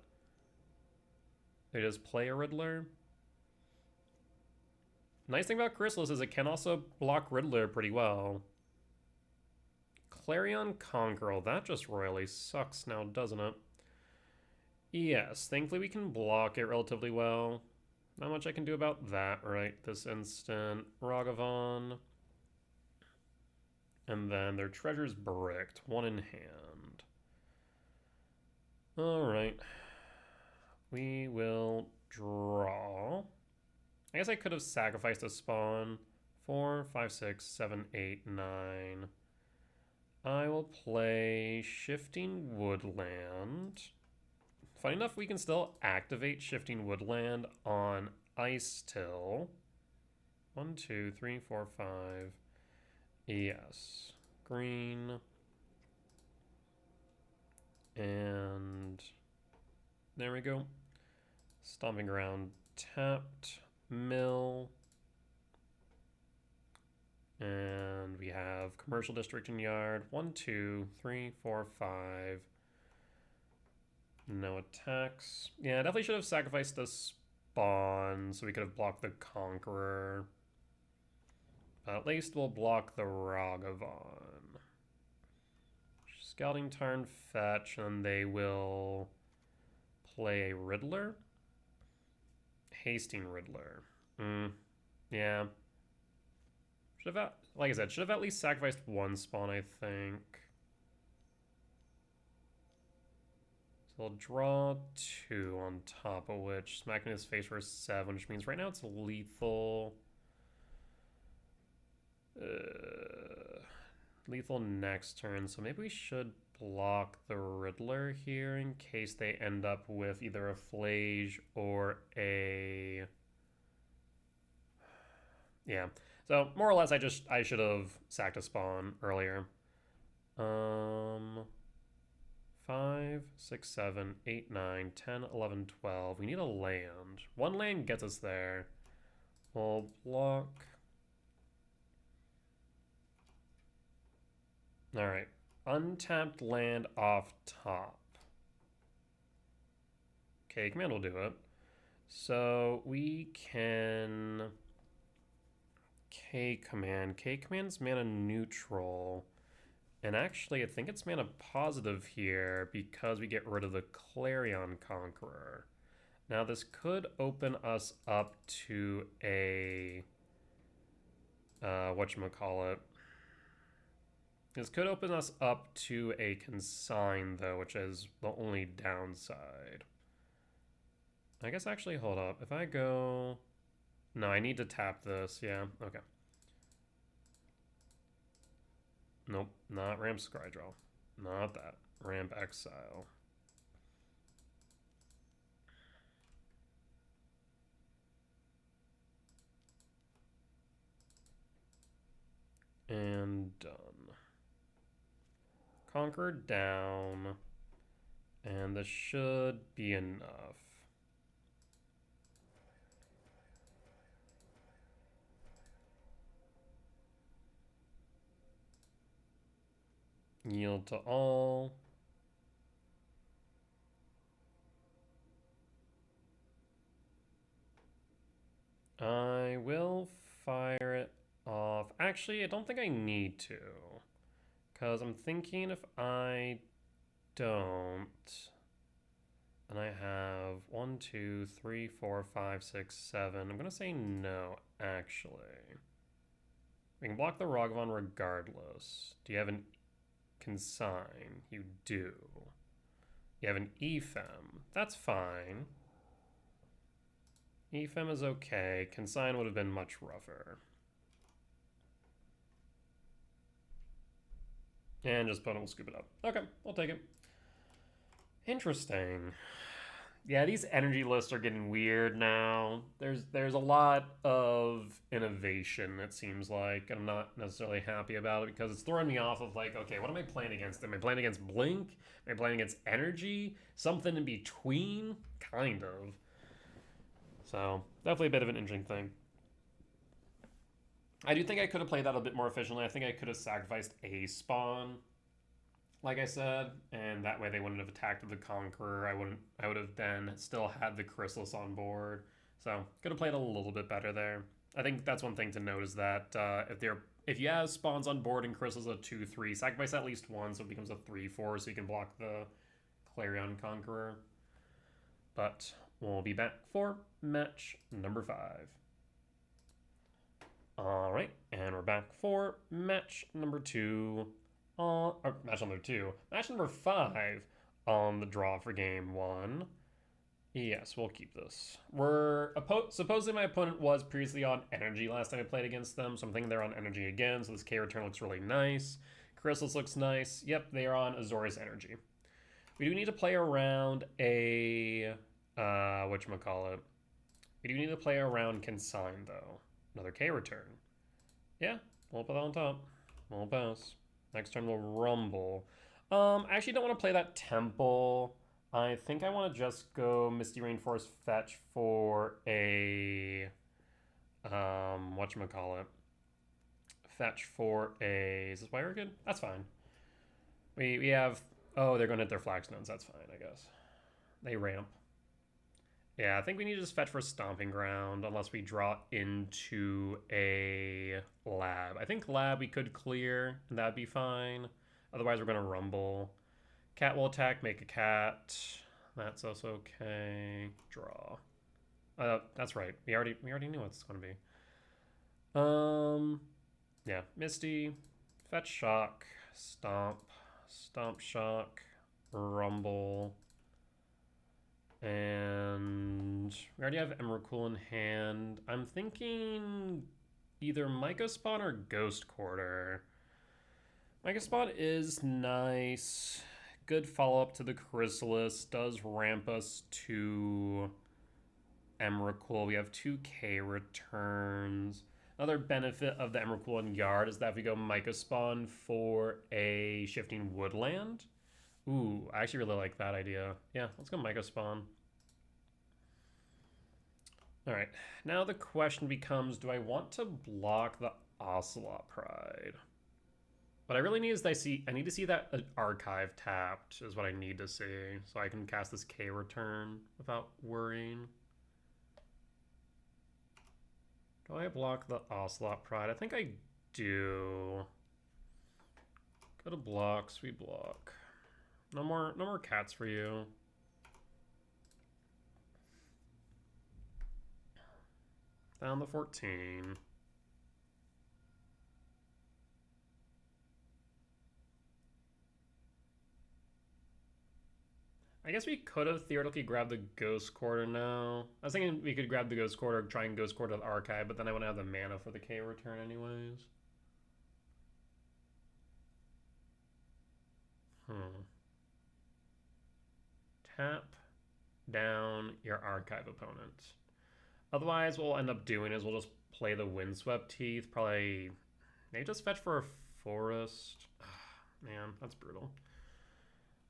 They just play a Riddler. Nice thing about Chrysalis is it can also block Riddler pretty well. Clarion Conqueror, that just royally sucks now, doesn't it? Yes, thankfully we can block it relatively well. Not much I can do about that right this instant. Ragavan. And then their treasure's bricked, one in hand. Alright. We will draw. I guess I could have sacrificed a spawn. 4, 5, 6, 7, 8, 9. I will play Shifting Woodland. Funny enough, we can still activate Shifting Woodland on Ice Till. 1, 2, 3, 4, 5. Yes. Green. And there we go. Stomping Ground tapped. Mill. And we have Commercial District and Yard. 1, 2, 3, 4, 5. No attacks. Yeah, definitely should have sacrificed the spawn so we could have blocked the Conqueror. But at least we'll block the Ragavan. Scouting turn, fetch, and they will play a Riddler. Hasting Riddler. Yeah. Should have, like I said, should have at least sacrificed one spawn, I think. So I'll draw 2 on top of which, smacking his face for 7, which means right now it's lethal. Lethal next turn, so maybe we should block the Riddler here in case they end up with either a Flage or a... Yeah, so more or less I should have sacked a spawn earlier. 5, 6, 7, 8, 9, 10, 11, 12. We need a land. One land gets us there. We'll block. All right. Untapped land off top. Okay, command will do it. So we can K-command. K-command's mana neutral. And actually, I think it's mana positive here because we get rid of the Clarion Conqueror. Now, this could open us up to a... whatchamacallit. This could open us up to a consign, though, which is the only downside. I guess actually, hold up. If I go... No, I need to tap this. Yeah, okay. Nope, not Ramp Scrydraw. Not that. Ramp Exile. And done. Conquer down. And this should be enough. Yield to all. I will fire it off. Actually, I don't think I need to. Because I'm thinking if I don't, and I have 1, 2, 3, 4, 5, 6, 7. I'm going to say no, actually. We can block the Ragavan regardless. Do you have an consign? You do. You have an Ephem. That's fine. Ephem is okay. Consign would have been much rougher. And just opponent will scoop it up. Okay, I'll take it. Interesting. Yeah, these energy lists are getting weird now. There's a lot of innovation, it seems like. I'm not necessarily happy about it because it's throwing me off of like, okay, what am I playing against? Am I playing against Blink? Am I playing against Energy? Something in between? Kind of. So, definitely a bit of an interesting thing. I do think I could have played that a bit more efficiently. I think I could have sacrificed a spawn, like I said, and that way they wouldn't have attacked the Conqueror. I would have then still had the Chrysalis on board. So could have played a little bit better there. I think that's one thing to note is that if you have spawns on board and Chrysalis a 2/3, sacrifice at least one so it becomes a 3/4 so you can block the Clarion Conqueror. But we'll be back for match number 5. All right, and we're back for match number 2. Match number 2. Match number 5 on the draw for game 1. Yes, we'll keep this. Supposedly my opponent was previously on Energy last time I played against them, so I'm thinking they're on Energy again, so this K return looks really nice. Chrysalis looks nice. Yep, they are on Azorius Energy. We do need to play around a... whatchamacallit. We do need to play around Consign, though. Another K return. Yeah, we'll put that on top. We'll pass. Next turn we'll Rumble. I actually don't want to play that Temple. I think I want to just go Misty Rainforest Fetch for a... whatchamacallit. Fetch for a... Is this why we're good? That's fine. We have... Oh, they're going to hit their Flagstones. That's fine, I guess. They ramp. Yeah, I think we need to just fetch for Stomping Ground unless we draw into a Lab. I think Lab we could clear, and that'd be fine. Otherwise, we're going to Rumble. Cat will attack, make a cat. That's also okay. Draw. That's right. We already knew what it's going to be. Yeah, Misty, Fetch Shock, Stomp, Stomp Shock, Rumble. And we already have Emrakul in hand. I'm thinking either Myco Spawn or Ghost Quarter. Myco Spawn is nice. Good follow-up to the Chrysalis. Does ramp us to Emrakul. We have 2K returns. Another benefit of the Emrakul and Yard is that if we go Myco Spawn for a Shifting Woodland... Ooh, I actually really like that idea. Yeah, let's go Myco Spawn. Alright, now the question becomes, do I want to block the Ocelot Pride? What I really need is I need to see that archive tapped is what I need to see, so I can cast this K return without worrying. Do I block the Ocelot Pride? I think I do. Go to blocks, we block. No more cats for you. Down to 14. I guess we could have theoretically grabbed the Ghost Quarter now. I was thinking we could grab the Ghost Quarter, try and Ghost Quarter the Archive, but then I wouldn't have the mana for the K return anyways. Tap down your Archive opponent. Otherwise, what we'll end up doing is we'll just play the Windswept Teeth. Probably, maybe just fetch for a Forest. Man, that's brutal.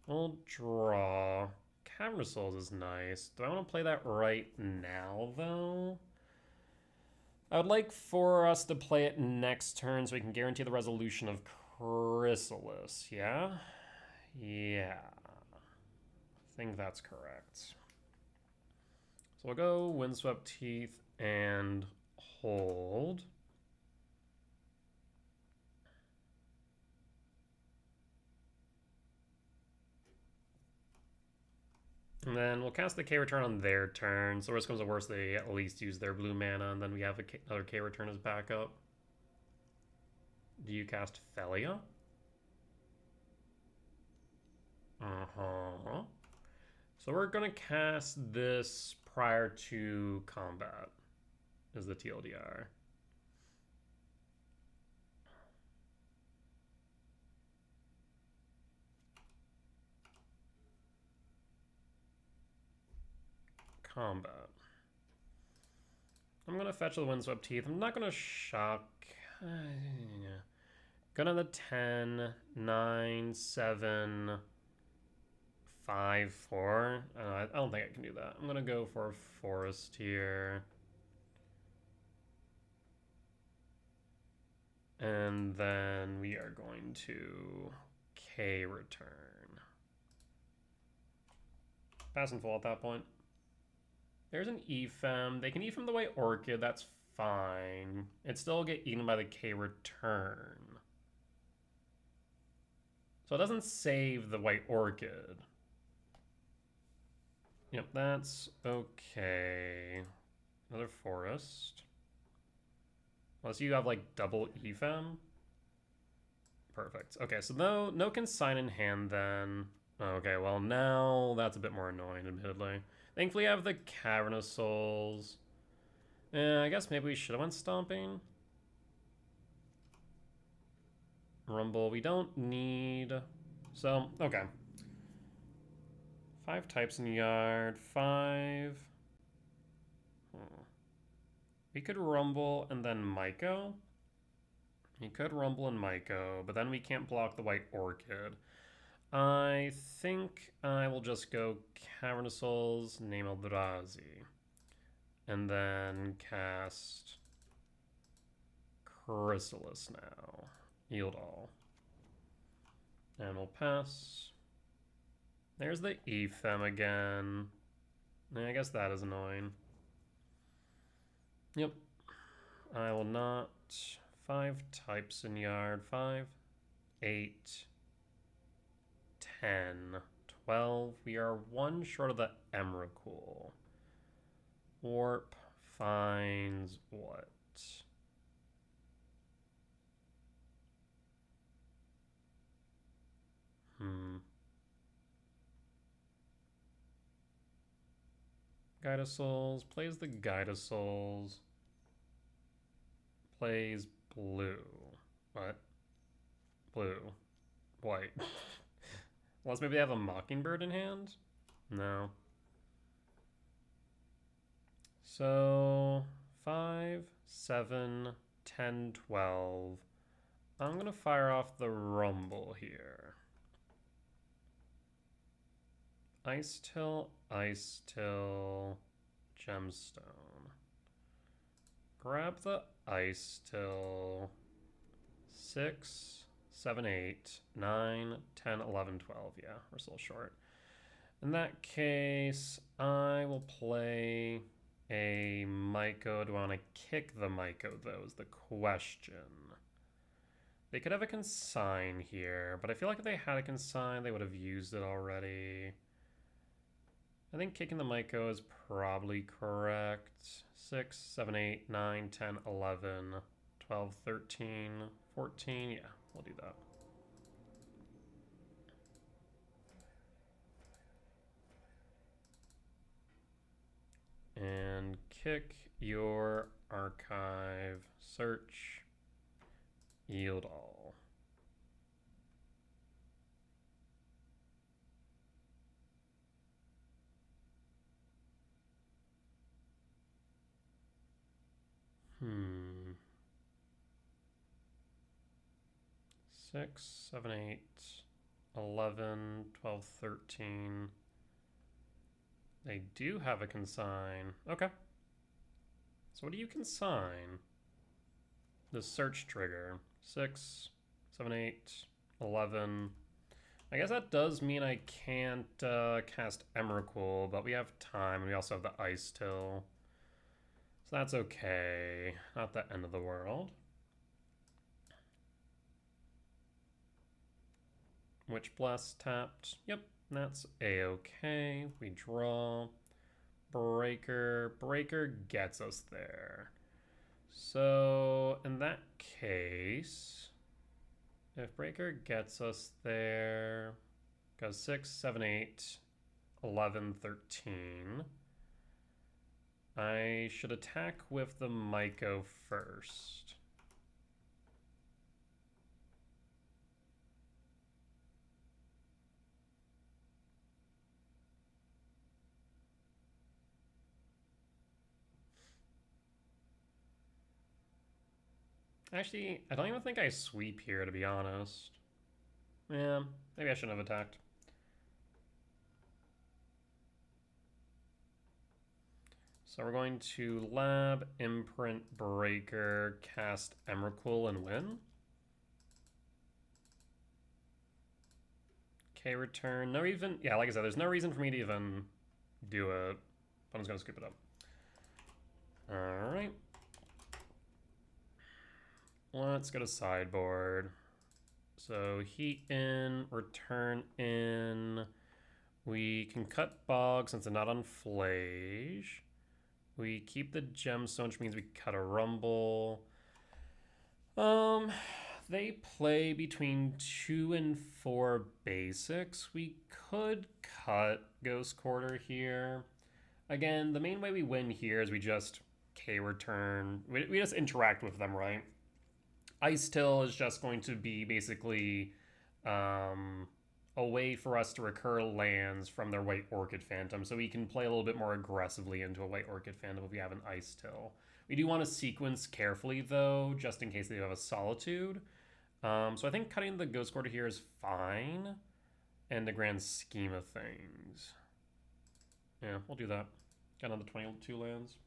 We'll draw. Cavern of Souls is nice. Do I want to play that right now, though? I would like for us to play it next turn so we can guarantee the resolution of Chrysalis. Yeah? Yeah. I think that's correct. So we'll go Windswept Teeth and hold. And then we'll cast the K return on their turn. So worst comes to worst, they at least use their blue mana, and then we have another K return as backup. Do you cast Felia? Uh-huh. So we're gonna cast this prior to combat, is the TLDR. Combat. I'm gonna fetch the Windswept Teeth. I'm not gonna shock. Gonna the 10, 9, 7, 5, 4. I don't think I can do that. I'm gonna go for a Forest here. And then we are going to K return. Pass and full at that point. There's an Ephem. They can Ephem the White Orchid. That's fine. It'd still get eaten by the K return. So it doesn't save the White Orchid. Yep, that's okay. Another Forest. Unless you have like double Ephem. Perfect. Okay, so no Consign in hand then. Okay, well now that's a bit more annoying, admittedly. Thankfully I have the Cavern of Souls. I guess maybe we should have went Stomping. Rumble, we don't need... So, okay. 5 types in yard, 5... We could Rumble and then Myco. We could Rumble and Myco, but then we can't block the White Orchid. I think I will just go Cavern of Souls, name Eldrazi. And then cast Chrysalis now. Yield all. And we'll pass. There's the Ethem again. I guess that is annoying. Yep. I will not. 5 types in yard. 5, 8, 10, 12. We are 1 short of the Emrakul. Warp finds what? Guide of Souls. Plays the Guide of Souls. Plays blue. What? Blue. White. Unless maybe they have a Mockingbird in hand? No. So 5, 7, 10, 12. I'm going to fire off the Rumble here. Ice Till, Gemstone. Grab the Ice Till. 6, 7, 8, 9, 10, 11, 12. Yeah, we're still short. In that case, I will play a Myco. Do I want to kick the Myco, though, is the question. They could have a Consign here, but I feel like if they had a Consign, they would have used it already. I think kicking the Myco is probably correct. 6, 7, 8, 9, 10, 11, 12, 13, 14. Yeah, we'll do that. And kick your archive, search, yield all. Hmm. 6, 7, 8, 11, 12, 13. They do have a consign. Okay. So what do you consign? The search trigger. 6, 7, 8, 11. I guess that does mean I can't cast Emrakul, but we have time, and we also have the Ice Till. So that's okay. Not the end of the world. Witch Blast tapped. Yep, that's a-okay. We draw. Breaker. Breaker gets us there. So in that case, if Breaker gets us there, goes 6, 7, 8, 11, 13. I should attack with the Myco first. Actually, I don't even think I sweep here, to be honest. Yeah, maybe I shouldn't have attacked. So we're going to Lab, Imprint, Breaker, cast Emrakul, and win. Okay, return. No even... Yeah, like I said, there's no reason for me to even do it. I'm just going to scoop it up. Alright. Let's go to sideboard. So heat in, return in. We can cut Bog since they're not on Flage. We keep the Gemstone, which means we cut a Rumble. They play between 2 and 4 basics. We could cut Ghost Quarter here. Again, the main way we win here is we just K-return. We just interact with them, right? Ice Till is just going to be basically um, a way for us to recur lands from their White Orchid Phantom, so we can play a little bit more aggressively into a White Orchid Phantom if we have an Ice Till. We do want to sequence carefully, though, just in case they have a Solitude. So I think cutting the Ghost Quarter here is fine in the grand scheme of things. Yeah, we'll do that. Got another 22 lands.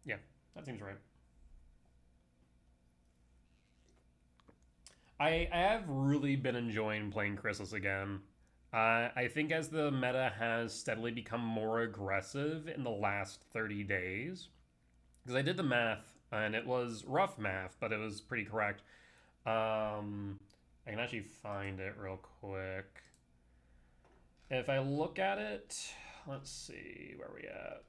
Yeah, that seems right. I have really been enjoying playing Chrysalis again. I think as the meta has steadily become more aggressive in the last 30 days, because I did the math and it was rough math, but it was pretty correct. I can actually find it real quick. If I look at it, let's see where we at.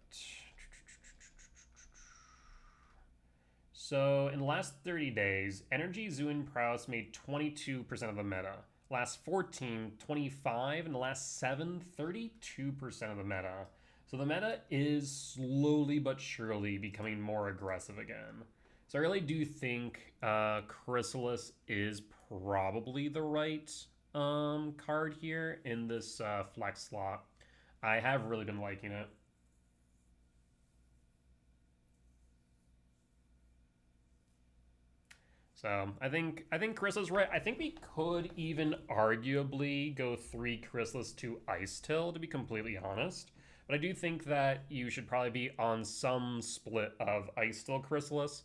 So in the last 30 days, Energy, Zoo, and Prowess made 22% of the meta. Last 14, 25, and the last 7, 32% of the meta. So the meta is slowly but surely becoming more aggressive again. So I really do think Chrysalis is probably the right card here in this flex slot. I have really been liking it. So I think Chrysalis right. I think we could even arguably go 3 Chrysalis to Ice Till, to be completely honest. But I do think that you should probably be on some split of Ice Till Chrysalis.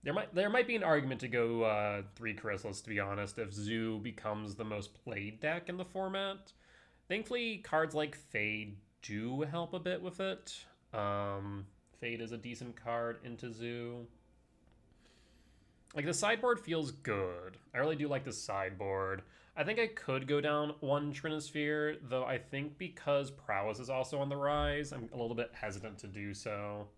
There might be an argument to go 3 Chrysalis, to be honest, if Zoo becomes the most played deck in the format. Thankfully, cards like Fade do help a bit with it. Fade is a decent card into Zoo. Like, the sideboard feels good. I really do like the sideboard. I think I could go down 1 Trinisphere, though I think because Prowess is also on the rise, I'm a little bit hesitant to do so.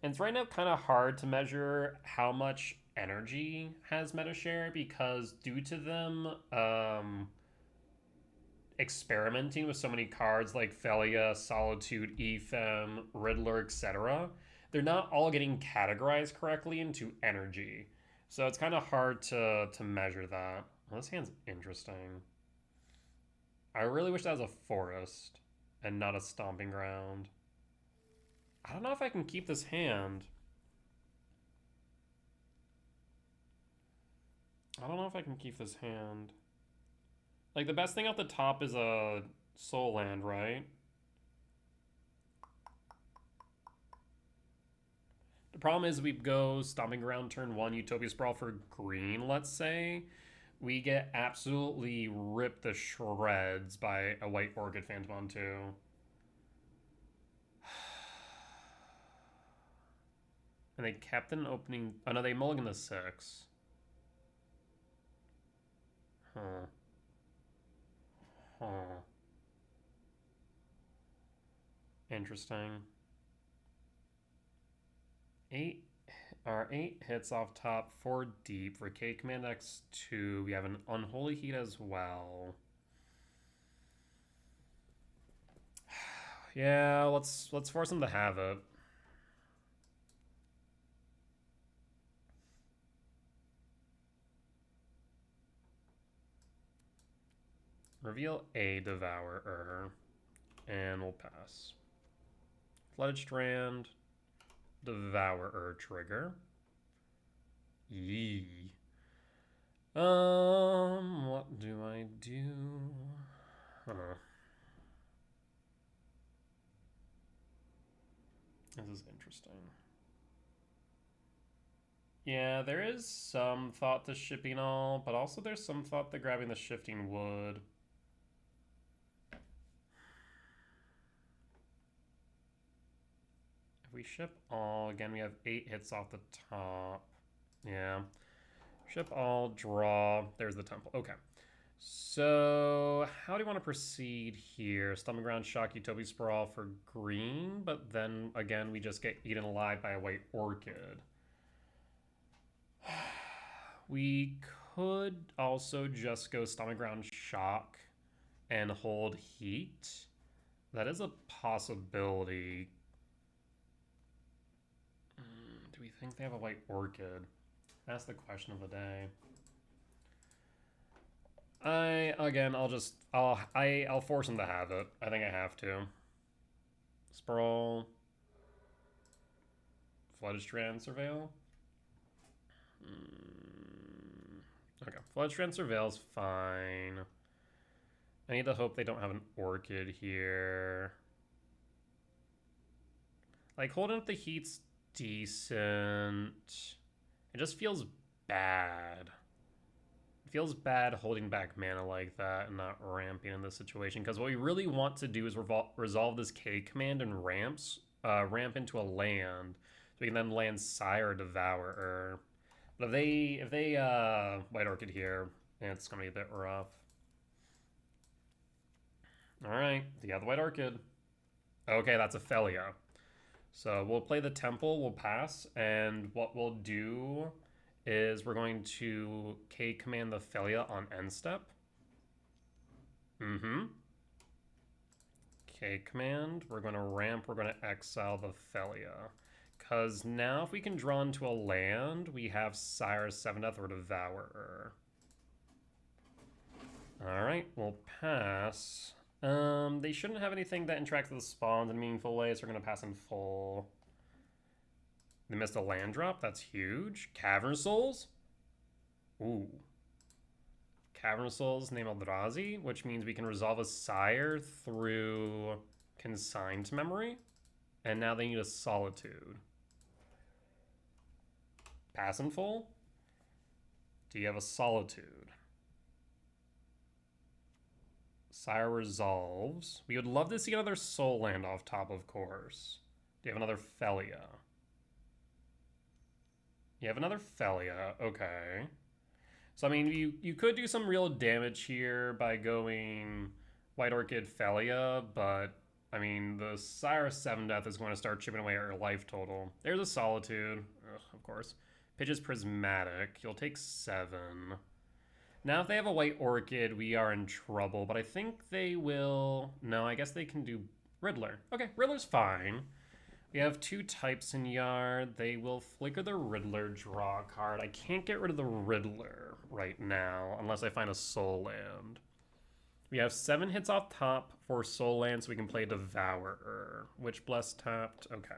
And it's right now kind of hard to measure how much energy has Metashare, because due to them experimenting with so many cards like Felia, Solitude, Ethem, Riddler, etc., they're not all getting categorized correctly into energy. So it's kind of hard to measure that. Well, this hand's interesting. I really wish that was a forest and not a stomping ground. I don't know if I can keep this hand. I don't know if I can keep this hand. Like, the best thing off the top is a soul land, right? The problem is we go Stomping Ground turn 1, Utopia Sprawl for green, let's say. We get absolutely ripped to shreds by a White Orchid Phantom on 2. And they kept an opening... Oh, no, they mulligan the 6. Huh. Huh. Interesting. 8 hits off top, 4 deep. For K Command X2, we have an Unholy Heat as well. Yeah, let's force him to have it. Reveal a Devourer, and we'll pass. Flooded Strand, Devourer trigger. Yee. What do I do? Huh. This is interesting. Yeah, there is some thought to shipping all, but also there's some thought to grabbing the Shifting Wood. If we ship all, again, we have 8 hits off the top. Yeah. Ship all, draw. There's the temple. Okay. So, how do you want to proceed here? Stomping Ground, Shock, Utopia Sprawl for green, but then, again, we just get eaten alive by a White Orchid. We could also just go Stomach Ground Shock and hold Heat. That is a possibility. Do we think they have a White Orchid? That's the question of the day. I'll force them to have it. I think I have to. Sprawl. Flooded Strand Surveil. Okay, Flooded Strand Surveil's fine. I need to hope they don't have an Orchid here. Like, holding up the Heat's decent. It just feels bad. It feels bad holding back mana like that and not ramping in this situation, because what we really want to do is resolve this K command and ramp into a land, so we can then land Sire Devourer. But if they White Orchid here, it's gonna be a bit rough. Alright, you got the White Orchid. Okay, that's a Felia. So we'll play the Temple, we'll pass, and what we'll do is we're going to K command the Felia on end step. K command, we're going to ramp, we're going to exile the Felia. Because now if we can draw into a land, we have Sire 7 Death or Devourer. Alright, we'll pass. They shouldn't have anything that interacts with the spawns in a meaningful way, so we're going to pass in full. They missed a land drop. That's huge. Cavern Souls. Ooh. Cavern Souls name Eldrazi, which means we can resolve a Sire through Consigned Memory. And now they need a Solitude. Pass in full. Do you have a Solitude? Sire resolves. We would love to see another Soul Land off top, of course. Do you have another Felia? You have another Felia, okay. So, I mean, you could do some real damage here by going White Orchid Felia, but, I mean, the Sire 7 Death is going to start chipping away at your life total. There's a Solitude, of course. Pitches Prismatic, you'll take 7. Now, if they have a White Orchid, we are in trouble, but I think they will... No, I guess they can do Riddler. Okay, Riddler's fine. We have 2 types in Yard. They will flicker the Riddler, draw a card. I can't get rid of the Riddler right now unless I find a Soul Land. We have 7 hits off top for Soul Land, so we can play Devourer. Which Bless tapped? Okay.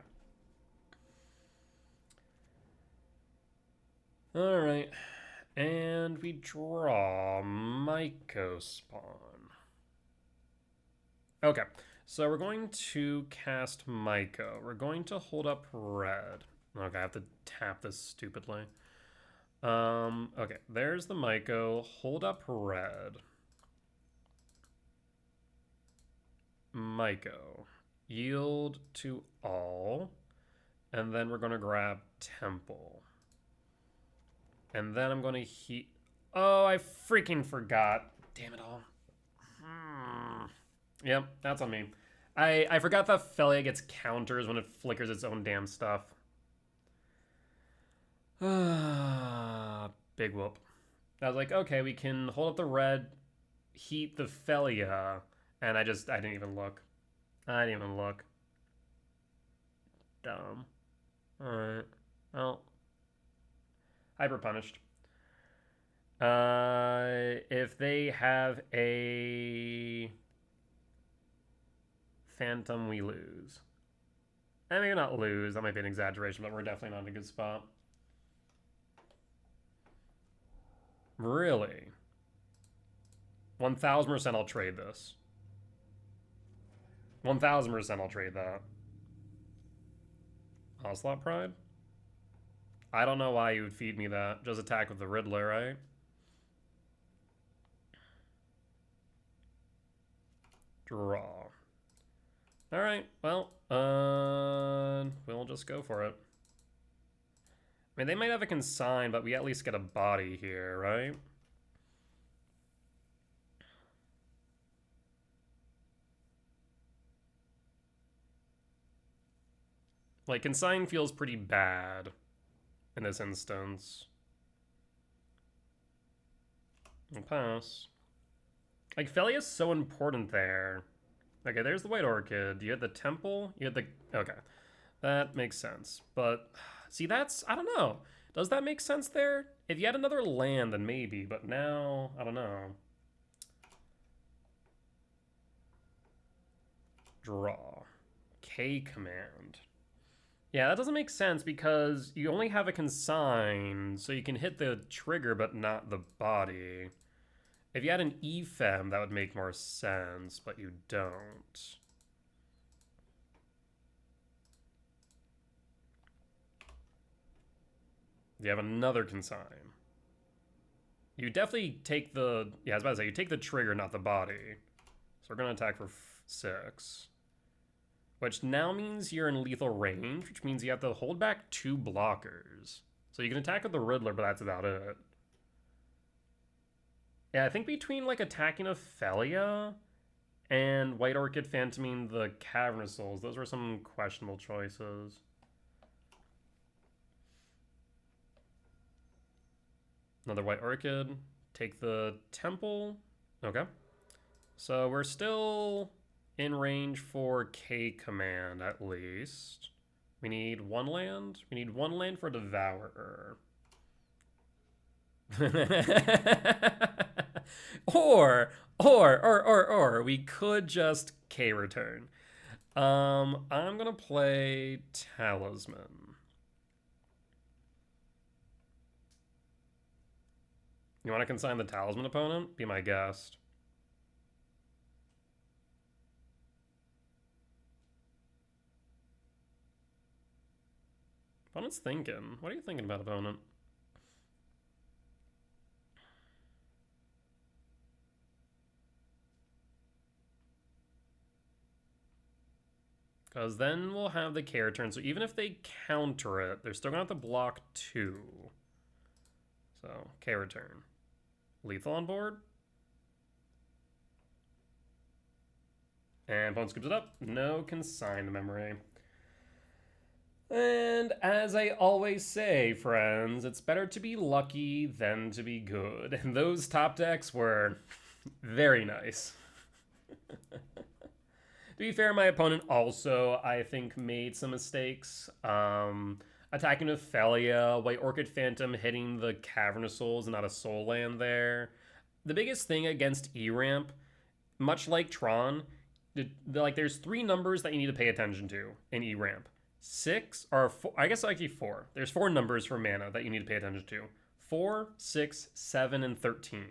Alright. And we draw Myco Spawn. Okay. So we're going to cast Myco. We're going to hold up red. Okay, I have to tap this stupidly. Okay, there's the Myco. Hold up red. Myco. Yield to all. And then we're going to grab Temple. And then I'm going to heat... Oh, I freaking forgot. Damn it all. Yep, that's on me. I forgot that Felia gets counters when it flickers its own damn stuff. Big whoop. I was like, okay, we can hold up the red, heat the Felia, and I didn't even look. I didn't even look. Dumb. Alright. Well. Hyper punished. If they have a Phantom, we lose. I mean, not lose. That might be an exaggeration, but we're definitely not in a good spot. Really? 1000% I'll trade this. 1000% I'll trade that. Onslaught Pride? I don't know why you would feed me that. Just attack with the Riddler, right? Draw. Alright, well, we'll just go for it. I mean, they might have a consign, but we at least get a body here, right? Like, consign feels pretty bad in this instance. I'll pass. Like, Felia is so important there. Okay, there's the White Orchid. You had the Temple. You had the... Okay. That makes sense. But, see, that's... I don't know. Does that make sense there? If you had another land, then maybe. But now, I don't know. Draw. K command. Yeah, that doesn't make sense because you only have a consign, so you can hit the trigger but not the body. If you had an EFEM, that would make more sense, but you don't. You have another consign. You definitely take the... Yeah, I was about to say, you take the trigger, not the body. So we're going to attack for 6. Which now means you're in lethal range, which means you have to hold back 2 blockers. So you can attack with the Riddler, but that's about it. Yeah, I think between, like, attacking Ophelia and White Orchid Phantoming the Cavernous Souls, those were some questionable choices. Another White Orchid. Take the Temple. Okay. So we're still in range for K command, at least. We need 1 land. We need 1 land for Devourer. or we could just K return. I'm gonna play Talisman. You want to consign the Talisman opponent? Be my guest. Opponent's thinking. What are you thinking about, opponent? Because then we'll have the K return. So even if they counter it, they're still going to have to block 2. So, K return. Lethal on board. And opponent scoops it up. No consigned memory. And as I always say, friends, it's better to be lucky than to be good. And those top decks were very nice. To be fair, my opponent also, I think, made some mistakes. Attacking Ophelia, White Orchid Phantom hitting the Cavernous Souls and not a soul land there. The biggest thing against E-Ramp, much like Tron, there's 3 numbers that you need to pay attention to in E-Ramp. 6, or 4, I guess actually 4. There's 4 numbers for mana that you need to pay attention to. 4, 6, 7, and 13.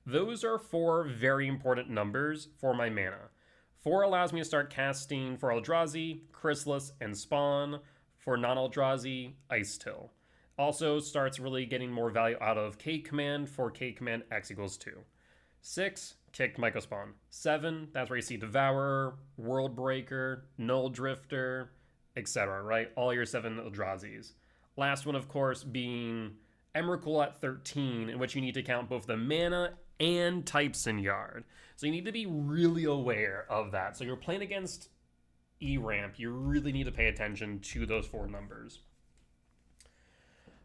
Those are 4 very important numbers for my mana. 4 allows me to start casting for Eldrazi, Chrysalis, and Spawn. For non-Eldrazi, Ice Till. Also starts really getting more value out of K command for K command X equals 2. 6, kicked Mycospawn. 7, that's where you see Devourer, World Breaker, Null Drifter, etc., right? All your 7 Eldrazi's. Last one, of course, being Emrakul at 13, in which you need to count both the mana and types in Yard. So you need to be really aware of that. So you're playing against E-Ramp, you really need to pay attention to those 4 numbers.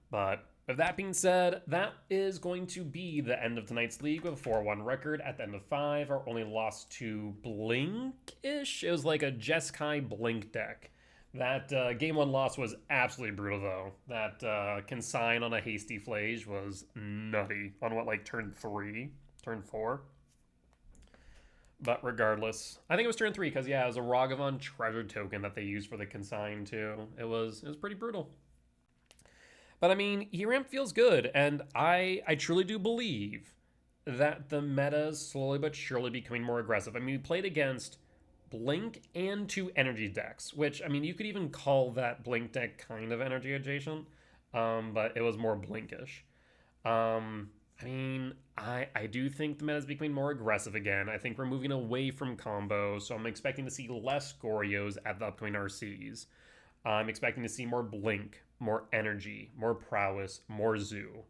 But with that being said, that is going to be the end of tonight's league with a 4-1 record. At the end of 5, our only loss to Blink-ish. It was like a Jeskai Blink deck. That game 1 loss was absolutely brutal, though. That consign on a Hasty Flage was nutty on what, like turn 3, turn 4. But regardless, I think it was turn 3 because, yeah, it was a Ragavan treasure token that they used for the consign, too. It was pretty brutal. But, I mean, E-Ramp feels good, and I truly do believe that the meta is slowly but surely becoming more aggressive. I mean, we played against Blink and 2 energy decks, which, I mean, you could even call that Blink deck kind of energy adjacent, but it was more Blinkish. I mean, I do think the meta is becoming more aggressive again. I think we're moving away from combos, so I'm expecting to see less Gorios at the upcoming RCs. I'm expecting to see more Blink, more energy, more prowess, more zoo.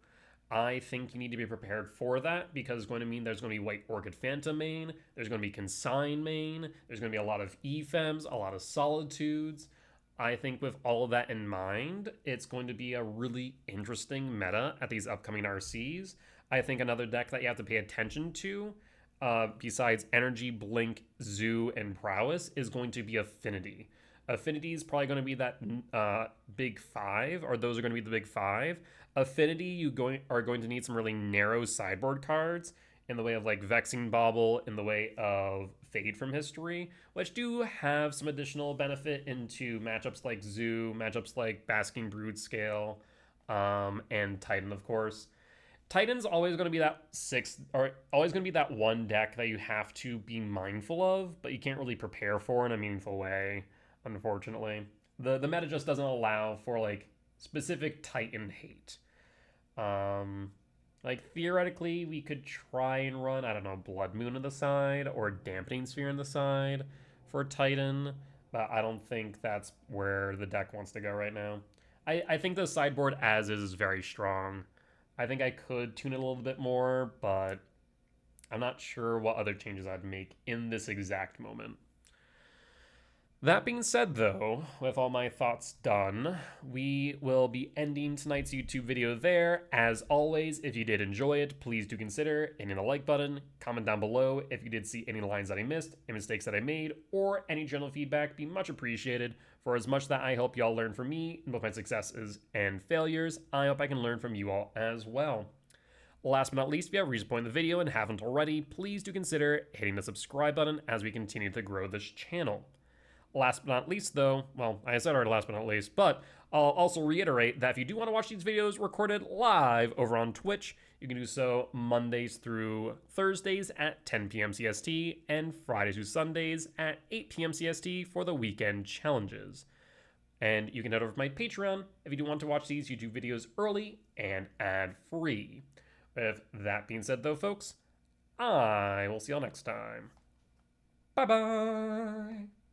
I think you need to be prepared for that because it's going to mean there's going to be White Orchid Phantom main, there's going to be Consign main, there's going to be a lot of EFEMs, a lot of Solitudes. I think with all of that in mind, it's going to be a really interesting meta at these upcoming RCs. I think another deck that you have to pay attention to, besides Energy, Blink, Zoo, and Prowess, is going to be Affinity. Affinity is probably going to be that big five, or those are going to be the big five. Affinity, are going to need some really narrow sideboard cards in the way of like Vexing Bauble, in the way of Fade from History, which do have some additional benefit into matchups like Zoo, matchups like Basking Brood Scale, and Titan, of course. Titan's always going to be that always going to be that one deck that you have to be mindful of, but you can't really prepare for in a meaningful way, unfortunately. The meta just doesn't allow for like specific Titan hate. Like theoretically, we could try and run, I don't know, Blood Moon on the side or Dampening Sphere on the side for Titan, but I don't think that's where the deck wants to go right now. I think the sideboard as is very strong. I think I could tune it a little bit more, but I'm not sure what other changes I'd make in this exact moment. That being said, though, with all my thoughts done, we will be ending tonight's YouTube video there. As always, if you did enjoy it, please do consider hitting the like button, comment down below if you did see any lines that I missed, any mistakes that I made, or any general feedback. Be much appreciated. For as much that I hope y'all learn from me in both my successes and failures, I hope I can learn from you all as well. Last but not least, if you have reached a point in the video and haven't already, please do consider hitting the subscribe button as we continue to grow this channel. Last but not least, though, well, I said already last but not least, but I'll also reiterate that if you do want to watch these videos recorded live over on Twitch, you can do so Mondays through Thursdays at 10 p.m. CST and Fridays through Sundays at 8 p.m. CST for the weekend challenges. And you can head over to my Patreon if you do want to watch these YouTube videos early and ad-free. With that being said, though, folks, I will see y'all next time. Bye-bye!